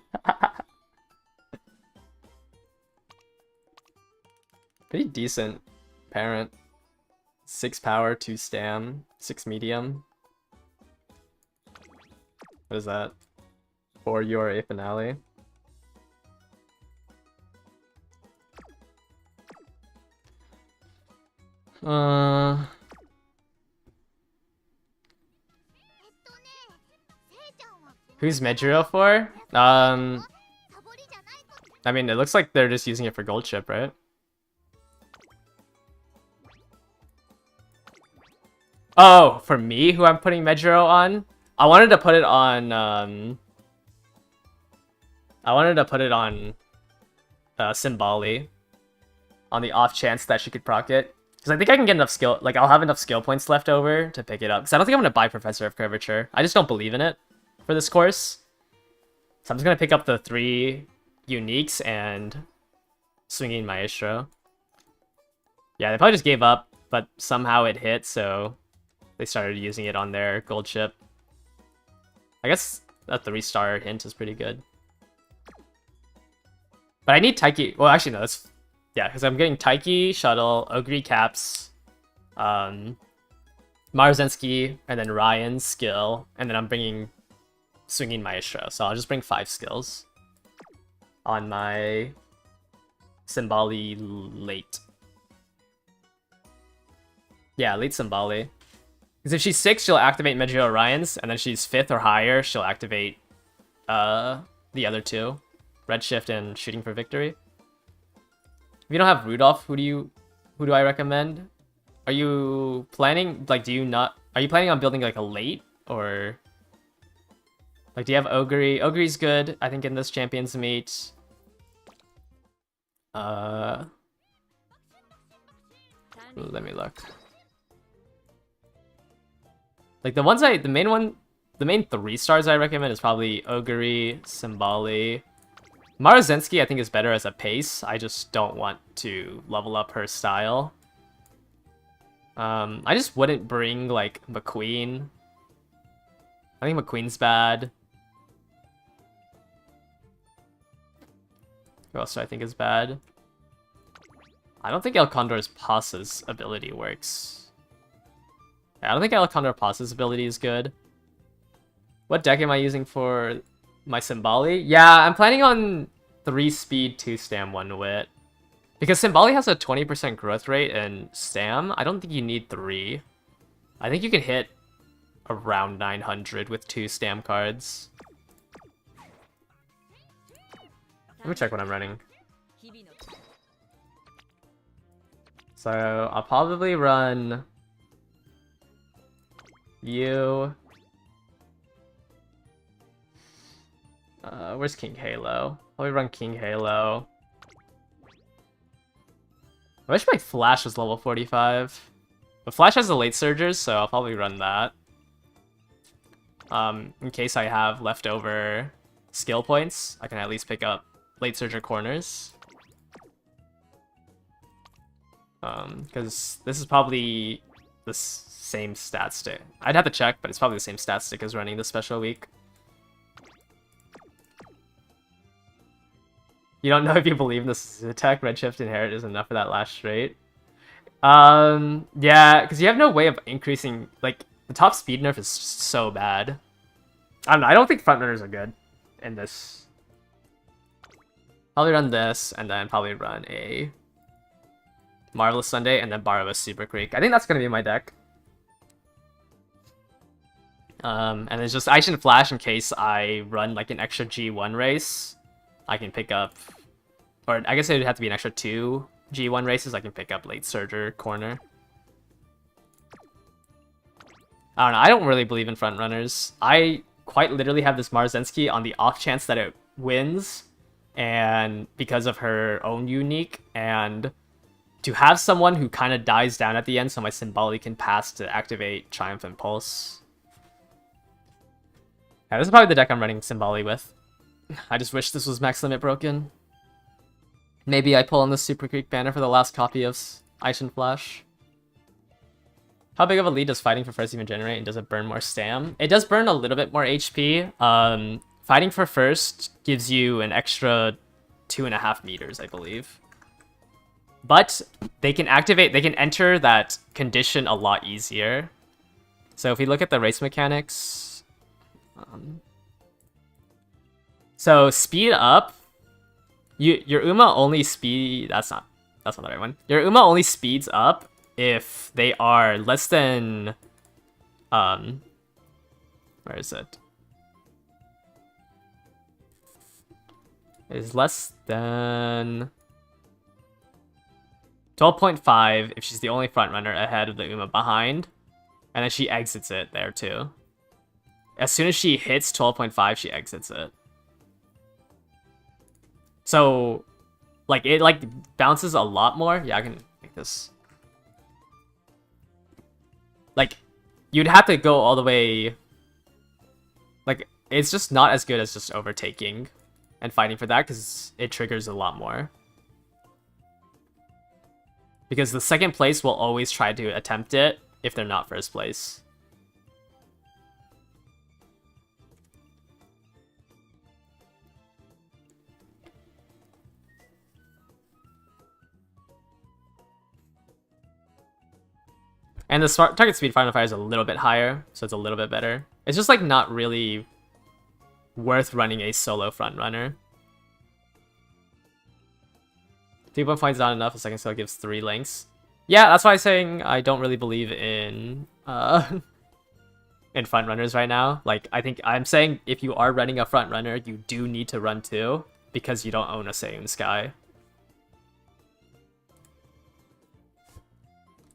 Pretty decent parent. 6 power, 2 stam, 6 medium. What is that? 4 URA finale. Who's Medjiro for? I mean, it looks like they're just using it for gold chip, right? Oh, for me, who I'm putting Medjiro on? I wanted to put it on, Simbali. On the off chance that she could proc it. Because I think I can get enough skill, like, I'll have enough skill points left over to pick it up. Because I don't think I'm going to buy Professor of Curvature. I just don't believe in it for this course. So I'm just going to pick up the 3 uniques and Swinging Maestro. Yeah, they probably just gave up. but somehow it hit, so they started using it on their gold chip. I guess that 3-star hint is pretty good. But I need Taiki. Well, actually, no, that's... Yeah, because I'm getting Taiki, Shuttle, Ogre Caps, Maruzensky, and then Ryan's skill, and then I'm bringing Swinging Maestro, so I'll just bring 5 skills on my Symboli late. Yeah, late Symboli. Because if she's 6, she'll activate Meiji Orion's, and then she's 5th or higher, she'll activate the other 2. Redshift and Shooting for Victory. If you don't have Rudolph, who do I recommend? Are you planning, like, are you planning on building like a late, or like, do you have Ogre? Ogre's good, I think, in this Champions Meet. Let me look. Like, the main 3 stars I recommend is probably Ogre, Symboli. Maruzensky, I think, is better as a pace. I just don't want to level up her style. I just wouldn't bring, like, McQueen. I think McQueen's bad. Who else do I think is bad? I don't think El Condor's Pasa's ability works. I don't think El Condor Pasa's ability is good. What deck am I using for my Symboli? Yeah, I'm planning on 3 speed, 2 stam, 1 wit. Because Symboli has a 20% growth rate and stam, I don't think you need 3. I think you can hit around 900 with 2 stam cards. Let me check what I'm running. So I'll probably run you. Where's King Halo? Probably run King Halo. I wish my Flash was level 45. But Flash has the late surgers, so I'll probably run that. In case I have leftover skill points, I can at least pick up late surger corners. Because this is probably the same stat stick. I'd have to check, but it's probably the same stat stick as running the special week. You don't know if you believe this attack Redshift Inherit is enough for that last straight. Yeah, because you have no way of increasing, like, the top speed nerf is so bad. I don't know, I don't think frontrunners are good in this. Probably run this, and then probably run a Marvelous Sunday, and then borrow a Super Creek. I think that's going to be my deck. And it's just Aishin Flash in case I run, like, an extra G1 race. I can pick up, or I guess it would have to be an extra 2 G1 races. I can pick up late surger corner. I don't know. I don't really believe in front runners. I quite literally have this Maruzensky on the off chance that it wins, and because of her own unique, and to have someone who kind of dies down at the end so my Symboli can pass to activate Triumphant Pulse. Yeah, this is probably the deck I'm running Symboli with. I just wish this was max limit broken. Maybe I pull on the Super Creek banner for the last copy of Aishin Flash. How big of a lead does fighting for first even generate, and does it burn more stam? It does burn a little bit more HP. Fighting for first gives you an extra 2.5 meters, I believe. But they can enter that condition a lot easier. So if we look at the race mechanics, so speed up, your Uma only that's not the right one. Your Uma only speeds up if they are less than, where is it? Is less than 12.5 if she's the only front runner ahead of the Uma behind, and then she exits it there too. As soon as she hits 12.5, she exits it. So, like, it, like, bounces a lot more. Yeah, I can make this. Like, you'd have to go all the way. Like, it's just not as good as just overtaking and fighting for that, because it triggers a lot more. Because the second place will always try to attempt it if they're not first place. And the target speed Final Fire is a little bit higher, so it's a little bit better. It's just like not really worth running a solo front runner. 3.5 is not enough, a second skill gives 3 links. Yeah, that's why I'm saying I don't really believe in in front runners right now. Like, I think I'm saying if you are running a front runner, you do need to run 2 because you don't own a Seiun Sky.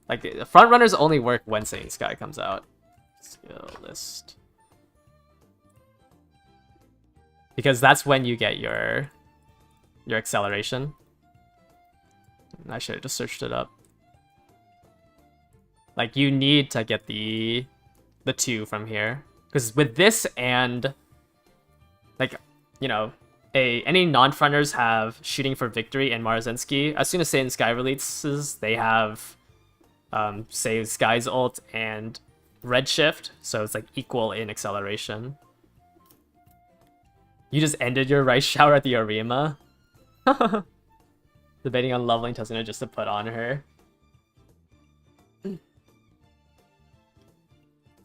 Like, front runners only work when Seiun Sky comes out. Skill list. Because that's when you get your acceleration. I should have just searched it up. Like, you need to get the 2 from here. Because with this and, like, you know, any non-fronters have Shooting for Victory and Marzenski. As soon as Seiun Sky releases, they have say Sky's ult and Redshift, so it's like equal in acceleration. You just ended your rice shower at the Arima. Debating on leveling Tessuna just to put on her.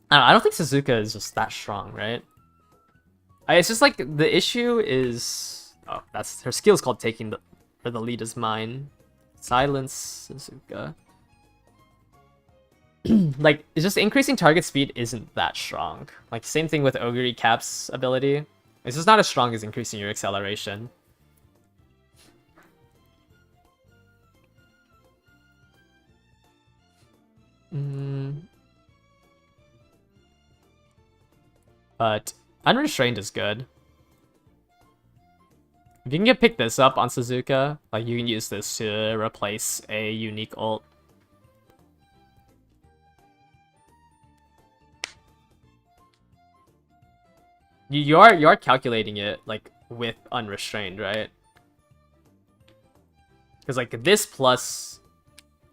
I don't think Suzuka is just that strong, right? It's just like the issue is, oh, that's her skill is called Taking the Lead is Mine. Silence Suzuka. Like, it's just increasing target speed isn't that strong. Like, same thing with Ogre Cap's ability. It's just not as strong as increasing your acceleration. But Unrestrained is good. If you can pick this up on Suzuka, like, you can use this to replace a unique ult. You are calculating it like with Unrestrained, right? Because like this plus,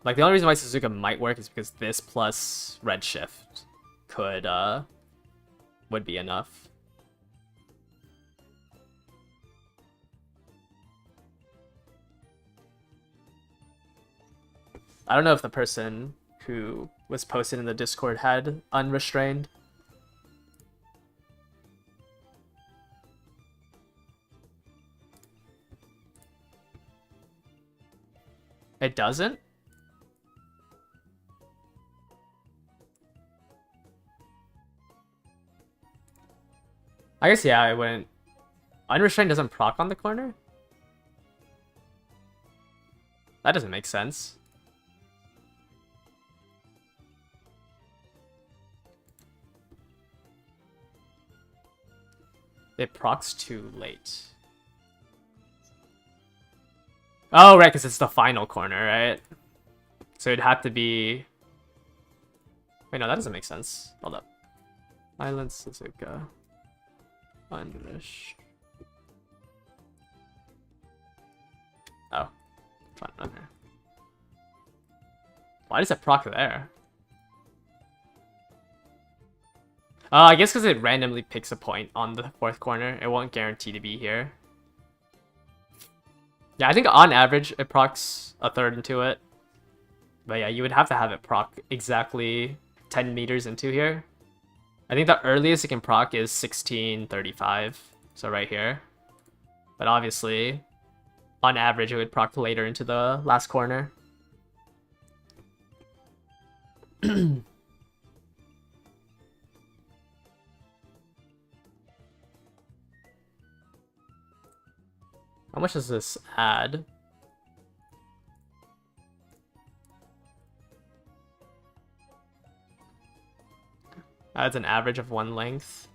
like the only reason why Suzuka might work is because this plus Redshift would be enough. I don't know if the person who was posted in the Discord had Unrestrained. It doesn't? I guess, yeah, I wouldn't. Unrestrained doesn't proc on the corner? That doesn't make sense. It procs too late. Oh, right, because it's the final corner, right? So it'd have to be... Wait, no, that doesn't make sense. Hold up. Silence Suzuka. Unleash. Oh. Front runner. Why does it proc there? I guess because it randomly picks a point on the 4th corner. It won't guarantee to be here. Yeah, I think on average it procs a third into it. But yeah, you would have to have it proc exactly 10 meters into here. I think the earliest it can proc is 1635, so right here. But obviously, on average, it would proc later into the last corner. How much does this add? Adds an average of 1 length.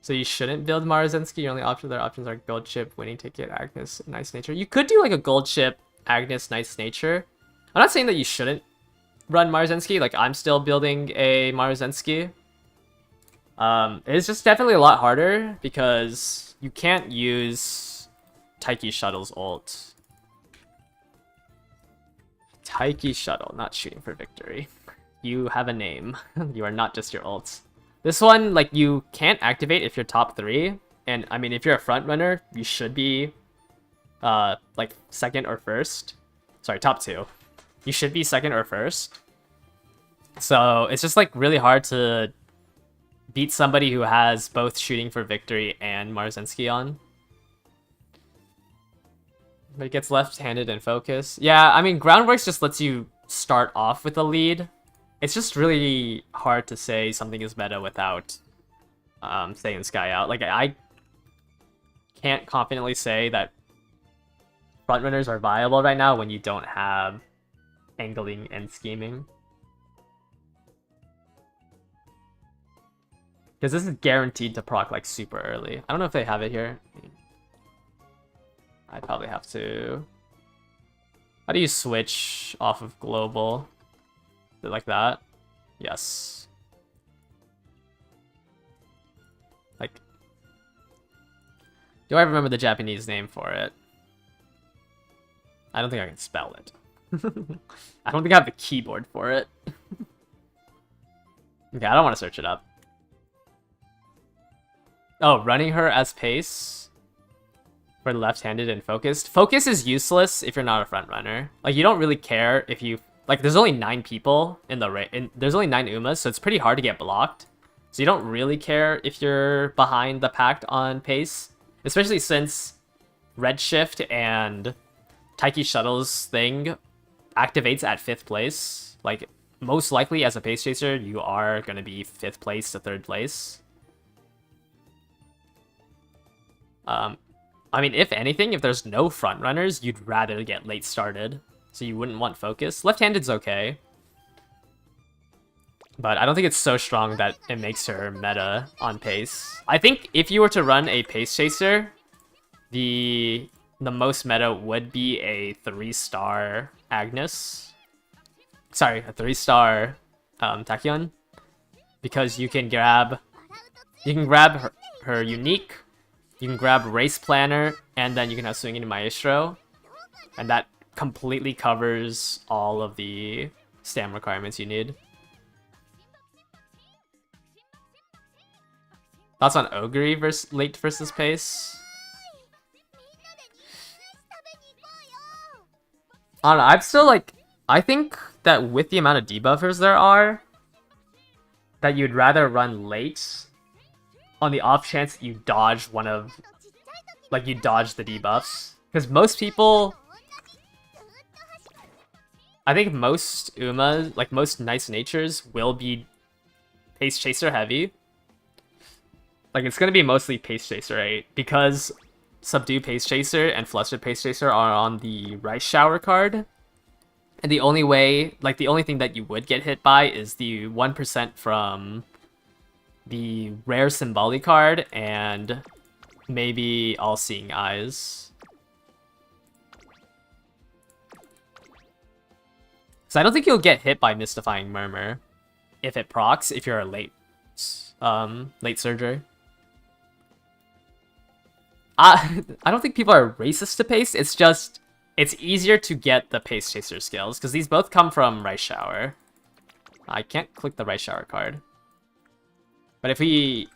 So you shouldn't build Marzenski. Your only their options are Gold Chip, Winning Ticket, Agnes, Nice Nature. You could do like a Gold Chip, Agnes, Nice Nature. I'm not saying that you shouldn't run Marzenski. Like, I'm still building a Marzenski. It's just definitely a lot harder because you can't use Taiki Shuttle's ult Taiki Shuttle, not shooting for victory. You have a name. You are not just your ults. This one, like, you can't activate if you're top 3. And, I mean, if you're a front runner, you should be, like, second or first. Sorry, top 2. You should be second or first. So, it's just, like, really hard to beat somebody who has both shooting for victory and Marzinski on. But it gets left-handed in focus. Yeah, I mean, Groundworks just lets you start off with a lead. It's just really hard to say something is meta without saying Sky Out. Like, I can't confidently say that frontrunners are viable right now when you don't have angling and scheming. Because this is guaranteed to proc, like, super early. I don't know if they have it here. I'd probably have to... How do you switch off of global? Is it like that? Yes. Like... Do I remember the Japanese name for it? I don't think I can spell it. I don't think I have the keyboard for it. Okay, I don't want to search it up. Oh, running her as pace for left-handed and focused. Focus is useless if you're not a front runner. Like, you don't really care if you... Like, there's only 9 people in the there's only 9 Umas, so it's pretty hard to get blocked. So you don't really care if you're behind the pact on pace. Especially since Redshift and Taiki Shuttle's thing activates at 5th place. Like, most likely as a pace chaser, you are going to be 5th place to 3rd place. I mean, if anything, if there's no front runners, you'd rather get late started. So you wouldn't want focus. Left-handed's okay. But I don't think it's so strong that it makes her meta on pace. I think if you were to run a pace chaser, the most meta would be a 3-star Agnes. Sorry, a 3-star Tachyon. Because you can grab her unique. You can grab Race Planner, and then you can have Swinging Maestro. And that completely covers all of the stam requirements you need. Thoughts on Ogre versus late versus pace? I don't know, I'm still like... I think that with the amount of debuffers there are, that you'd rather run late on the off chance that you dodge one of... Like, you dodge the debuffs. Because most people... I think most Umas, like most Nice Natures, will be Pace Chaser heavy. Like, it's gonna be mostly Pace Chaser, right? Because Subdue Pace Chaser and Flustered Pace Chaser are on the Rice Shower card. And the only way, like, the only thing that you would get hit by is the 1% from the rare Symboli card and maybe All Seeing Eyes. So I don't think you'll get hit by Mystifying Murmur if it procs, if you're a late Surger. I don't think people are racist to pace, it's just, it's easier to get the Pace Chaser skills, because these both come from Rice Shower. I can't click the Rice Shower card. But if we,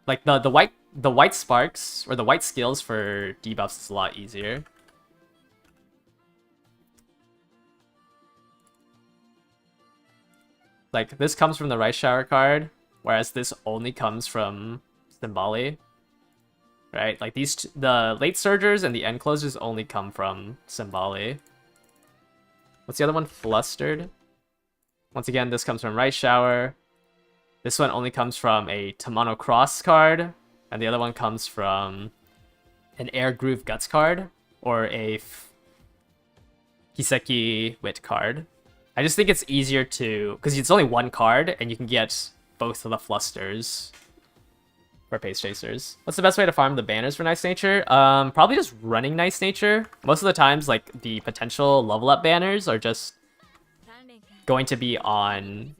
like, the white sparks, or the white skills for debuffs is a lot easier. Like, this comes from the Rice Shower card, whereas this only comes from Symboli. Right? Like, the late Surgers and the end closers only come from Symboli. What's the other one? Flustered. Once again, this comes from Rice Shower. This one only comes from a Tamano Cross card, and the other one comes from an Air Groove Guts card, or a Kiseki Wit card. I just think it's easier to, because it's only one card, and you can get both of the Flusters for Pace Chasers. What's the best way to farm the banners for Nice Nature? Probably just running Nice Nature. Most of the times, like, the potential level up banners are just going to be on...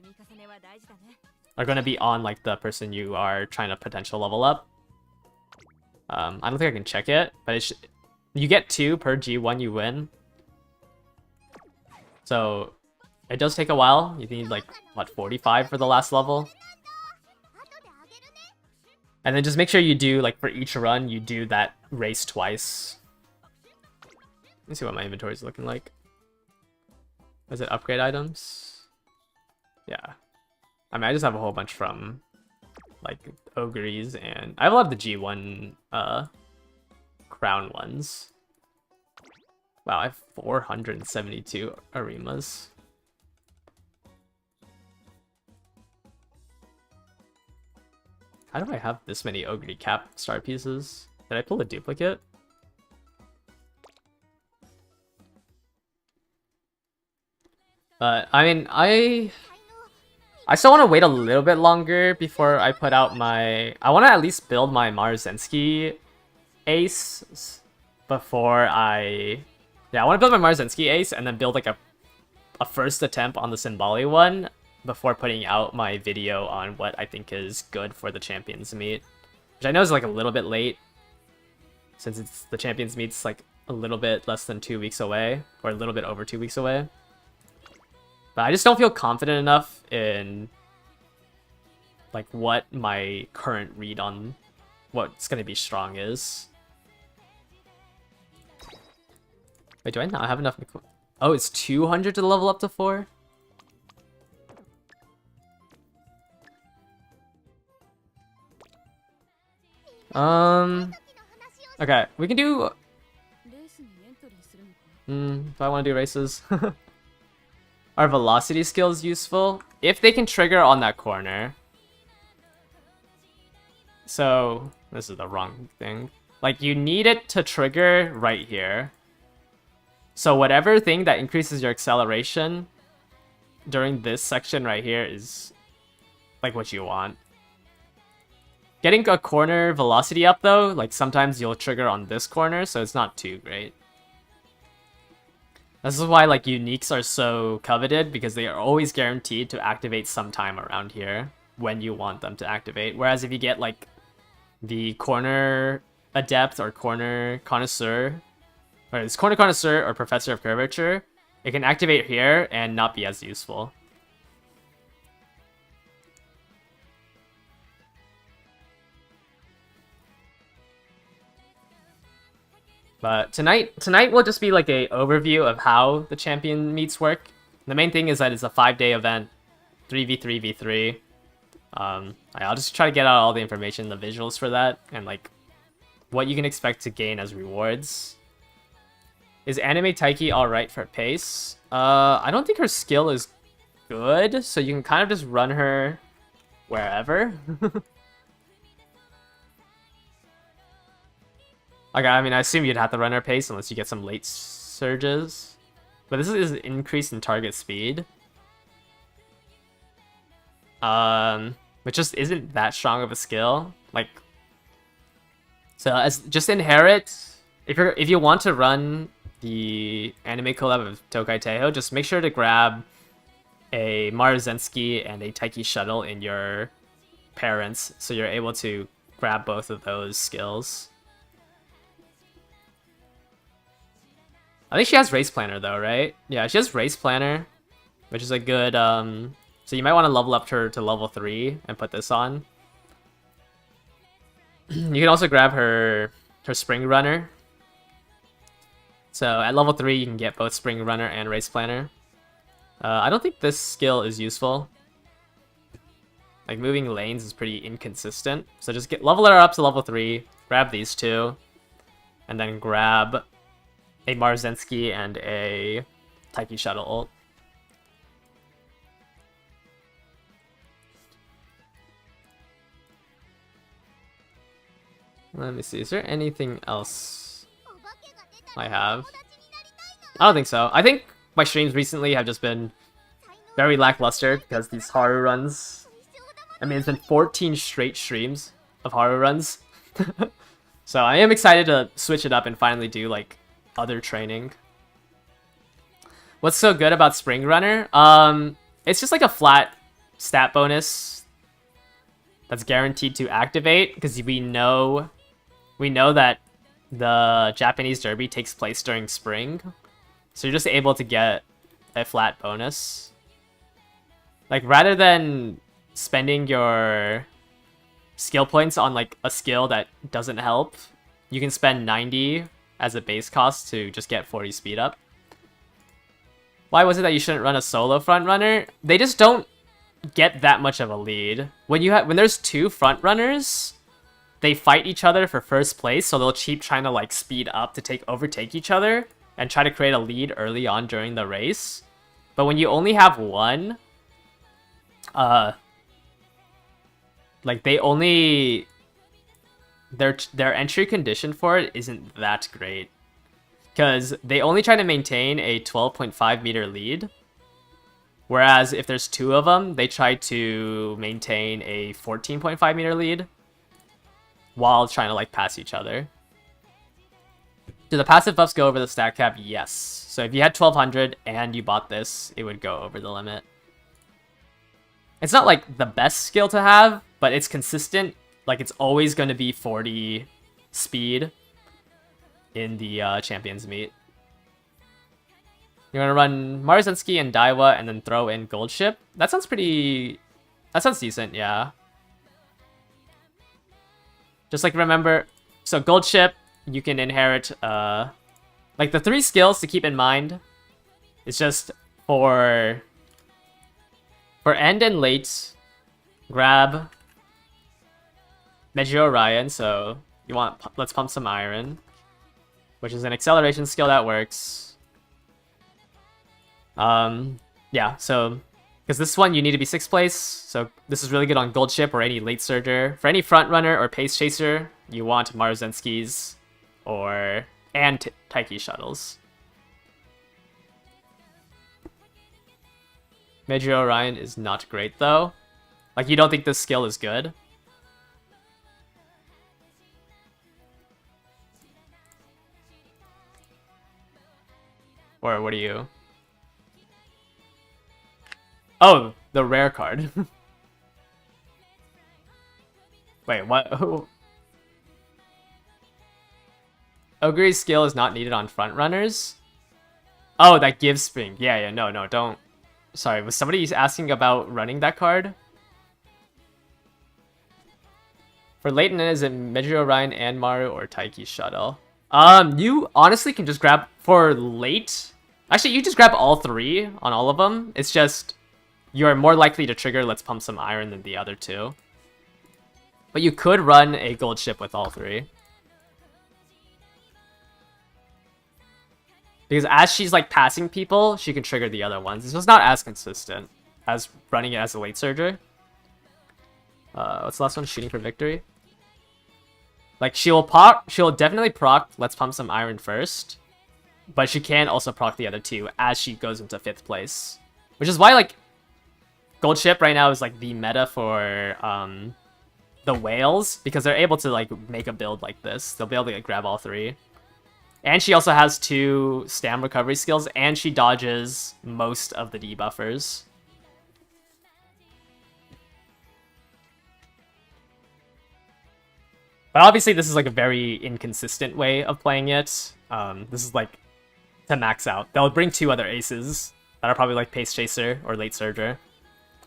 like, the person you are trying to potential level up. I don't think I can check it, but you get 2 per G1 you win. So it does take a while. You need like, what, 45 for the last level? And then just make sure you do, like, for each run, you do that race twice. Let me see what my inventory is looking like. Is it upgrade items? Yeah. I mean, I just have a whole bunch from, like, Ogres, and I have a lot of the G1 crown ones. Wow, I have 472 Arimas. How do I have this many Ogre cap star pieces? Did I pull a duplicate? But, I mean, I still want to wait a little bit longer before I put out my... I want to at least build my Marzensky ace before I... Yeah, I want to build my Marzensky ace and then build like a first attempt on the Simbali one before putting out my video on what I think is good for the Champions Meet. Which I know is like a little bit late, since it's the Champions Meet's like a little bit less than 2 weeks away, or a little bit over 2 weeks away. But I just don't feel confident enough in like what my current read on what's gonna be strong is. Wait, do I not have enough? Oh, it's 200 to level up to 4? Okay, we can do... do I want to do races? Are velocity skills useful? If they can trigger on that corner. So, this is the wrong thing. Like, you need it to trigger right here. So whatever thing that increases your acceleration during this section right here is like what you want. Getting a corner velocity up though, like sometimes you'll trigger on this corner, so it's not too great. This is why like uniques are so coveted, because they are always guaranteed to activate sometime around here when you want them to activate. Whereas if you get like the corner adept or corner connoisseur, or it's corner connoisseur or professor of curvature, it can activate here and not be as useful. But tonight will just be like a overview of how the champion meets work. The main thing is that it's a 5-day event, 3v3v3. I'll just try to get out all the information, the visuals for that, and like what you can expect to gain as rewards. Is Anime Taiki alright for pace? I don't think her skill is good, so you can kind of just run her wherever. Okay, I mean, I assume you'd have to run her pace unless you get some late surges. But this is an increase in target speed. Which just isn't that strong of a skill. Like, so as just inherit, if you want to run the anime collab of Tokai Teiho, just make sure to grab a Marzensky and a Taiki Shuttle in your parents, so you're able to grab both of those skills. I think she has Race Planner though, right? Yeah, she has Race Planner, which is a good, so you might want to level up her to level 3 and put this on. You can also grab her Spring Runner. So at level 3 you can get both Spring Runner and Race Planner. I don't think this skill is useful. Like, moving lanes is pretty inconsistent. So just level her up to level 3, grab these two, and then grab a Marzensky and a Taiki Shuttle ult. Let me see, is there anything else I have? I don't think so. I think my streams recently have just been very lackluster because these Haru runs. I mean, it's been 14 straight streams of Haru runs. So I am excited to switch it up and finally do like other training. What's so good about Spring Runner? It's just like a flat stat bonus that's guaranteed to activate, because we know that the Japanese Derby takes place during spring. So you're just able to get a flat bonus. Like, rather than spending your skill points on like a skill that doesn't help, you can spend 90 as a base cost to just get 40 speed up. Why was it that you shouldn't run a solo front runner? They just don't get that much of a lead. When there's two front runners, they fight each other for first place, so they'll keep trying to like speed up to overtake each other and try to create a lead early on during the race. But when you only have one, like their entry condition for it isn't that great, because they only try to maintain a 12.5 meter lead, whereas if there's two of them, they try to maintain a 14.5 meter lead while trying to like pass each other. Do the passive buffs go over the stat cap? Yes. So if you had 1200 and you bought this, it would go over the limit. It's not like the best skill to have, but it's consistent. Like, it's always going to be 40 speed in the Champions Meet. You're going to run Maruzensky and Daiwa and then throw in Gold Ship. That sounds decent, yeah. Just like remember, so Gold Ship, you can inherit, like the 3 skills to keep in mind. It's just for end and late, grab Meiji Orion, so you want Let's Pump Some Iron, which is an acceleration skill that works. Yeah, so because this one you need to be 6th place, so this is really good on Gold Ship or any late surger. For any front runner or pace chaser, you want Maruzensky's and Taiki shuttles. Meiji Orion is not great though. Like, you don't think this skill is good? Or what do you... Oh, the rare card. Wait, what? Ogre's skill is not needed on front runners? Oh, that gives spring. Yeah, no, don't. Sorry, was somebody asking about running that card? For Leighton, is it Meiji Orion and Maru or Taiki Shuttle? You honestly can just grab for late. Actually, you just grab all 3 on all of them. It's just you're more likely to trigger Let's Pump Some Iron than the other 2. But you could run a Gold Ship with all 3. Because as she's like passing people, she can trigger the other ones. It's just not as consistent as running it as a late surger. What's the last one? Shooting for Victory. Like, she'll definitely proc Let's Pump Some Iron first, but she can also proc the other 2 as she goes into 5th place. Which is why, like, Gold Ship right now is like the meta for the whales, because they're able to like make a build like this. They'll be able to like, grab all 3. And she also has 2 stam recovery skills, and she dodges most of the debuffers. But obviously this is like a very inconsistent way of playing it. This is like to max out. They'll bring 2 other aces that are probably like Pace Chaser or Late Surger.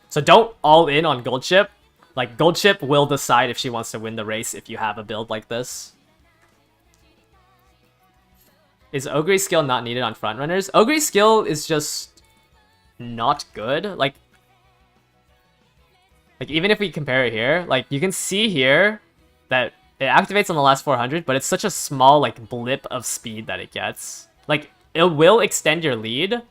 So don't all in on Gold Ship. Like, Gold Ship will decide if she wants to win the race if you have a build like this. Is Ogre's skill not needed on front runners? Ogre's skill is just not good. Like even if we compare it here, like you can see here that it activates on the last 400, but it's such a small like blip of speed that it gets. Like, it will extend your lead,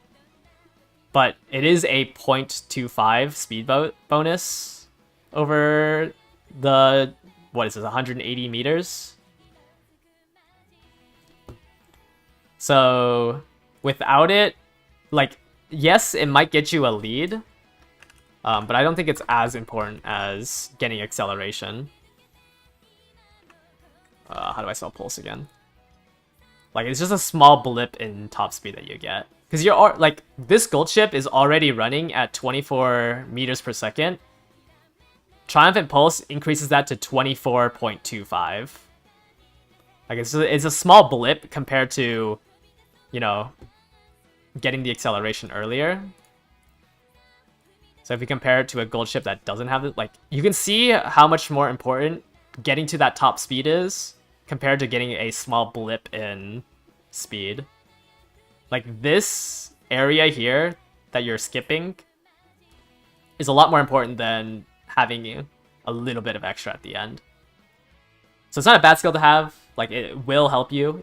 but it is a 0.25 speed bonus over the, what is this, 180 meters? So without it, like, yes, it might get you a lead, but I don't think it's as important as getting acceleration. How do I spell pulse again? Like, it's just a small blip in top speed that you get. Because you're, like, this Gold Ship is already running at 24 meters per second. Triumphant Pulse increases that to 24.25. Like, it's a small blip compared to, you know, getting the acceleration earlier. So if you compare it to a gold ship that doesn't have it, like, you can see how much more important getting to that top speed is compared to getting a small blip in speed. Like, this area here that you're skipping is a lot more important than having a little bit of extra at the end. So it's not a bad skill to have. Like, it will help you.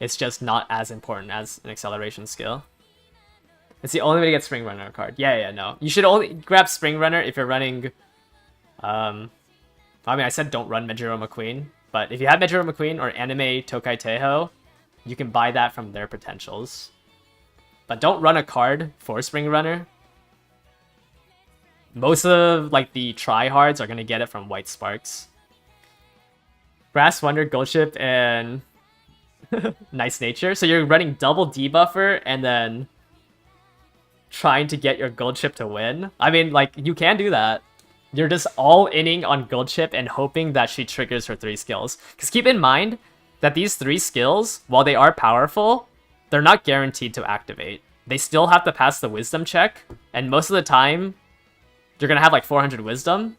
It's just not as important as an acceleration skill. It's the only way to get Spring Runner card. Yeah, no. You should only grab Spring Runner if you're running... I mean, I said don't run Mejiro McQueen, but if you have Mejiro McQueen or Anime Tokai Teiho, you can buy that from their potentials. But don't run a card for Spring Runner. Most of, like, the tryhards are going to get it from White Sparks. Brass Wonder, Gold Ship, and Nice Nature. So you're running double debuffer and then trying to get your Gold Ship to win. I mean, like, you can do that. You're just all-inning on Gold Ship and hoping that she triggers her 3 skills. Because keep in mind that these 3 skills, while they are powerful, they're not guaranteed to activate. They still have to pass the wisdom check, and most of the time, you're gonna have like 400 wisdom.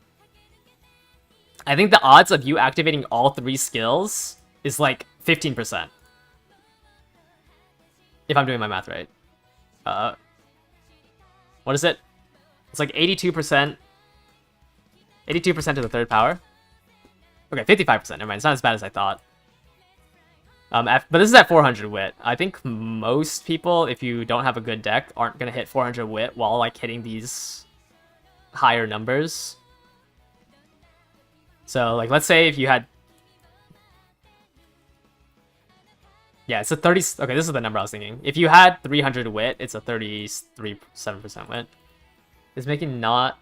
I think the odds of you activating all 3 skills is like 15%. If I'm doing my math right. What is it? It's like 82%. 82% to the 3rd power. Okay, 55%. Never mind. It's not as bad as I thought. But this is at 400 wit. I think most people, if you don't have a good deck, aren't gonna hit 400 wit while like hitting these higher numbers. So like, let's say if you had... Yeah, it's a 30... Okay, this is the number I was thinking. If you had 300 wit, it's a 37% wit. It's making not...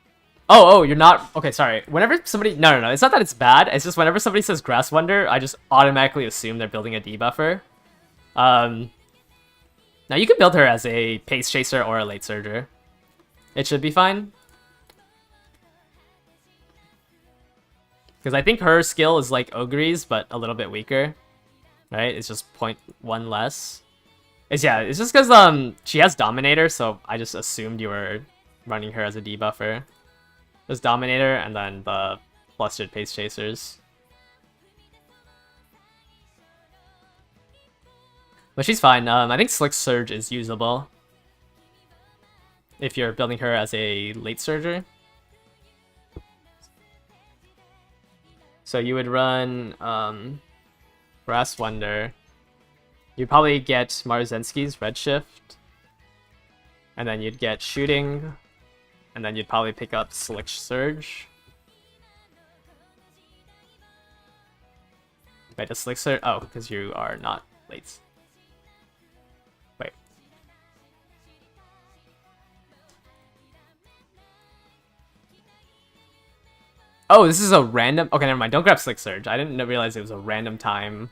Oh, you're not... Okay, sorry. Whenever somebody... No. It's not that it's bad. It's just whenever somebody says Grass Wonder, I just automatically assume they're building a debuffer. Now, you can build her as a Pace Chaser or a Late Surger. It should be fine. Because I think her skill is like Ogre's, but a little bit weaker. Right? It's just 0.1 less. It's just because she has Dominator, so I just assumed you were running her as a debuffer. There's Dominator, and then the Flustered Pace Chasers. But she's fine. I think Slick Surge is usable if you're building her as a Late Surger. So you would run Brass Wonder. You'd probably get Marzenski's Redshift. And then you'd get Shooting. And then you'd probably pick up Slick Surge. Wait, does Slick Surge? Oh, because you are not late. Wait. Oh, this is a random... Okay, never mind. Don't grab Slick Surge. I didn't realize it was a random time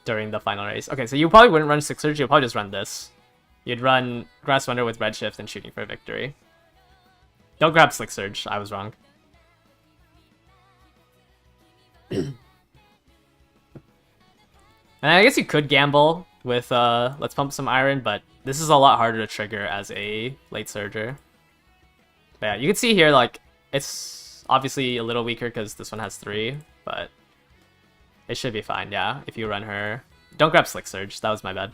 during the final race. Okay, so you probably wouldn't run Slick Surge. You'll probably just run this. You'd run Grass Wonder with Redshift and Shooting for Victory. Don't grab Slick Surge. I was wrong. And I guess you could gamble with Let's Pump Some Iron, but this is a lot harder to trigger as a Late Surger. But yeah, you can see here, like, it's obviously a little weaker because this one has 3, but it should be fine, yeah, if you run her. Don't grab Slick Surge. That was my bad.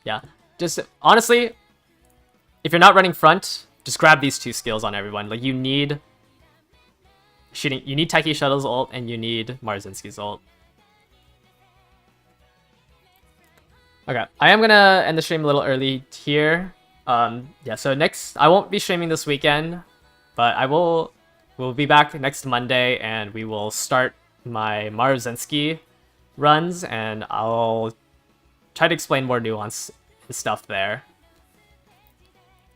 Yeah, just honestly, if you're not running front, just grab these 2 skills on everyone. Like, you need shooting, you need Taiki Shuttle's ult, and you need Marzinski's ult. Okay, I am gonna end the stream a little early here. Yeah, so next, I won't be streaming this weekend, but we'll be back next Monday, and we will start my Marzinski runs, and I'll try to explain more nuance and stuff there.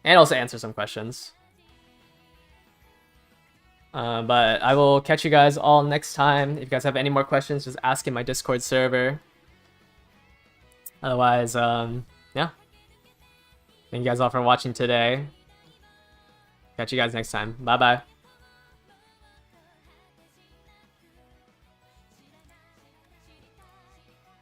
And also answer some questions. But I will catch you guys all next time. If you guys have any more questions, just ask in my Discord server. Otherwise, yeah. Thank you guys all for watching today. Catch you guys next time. Bye-bye.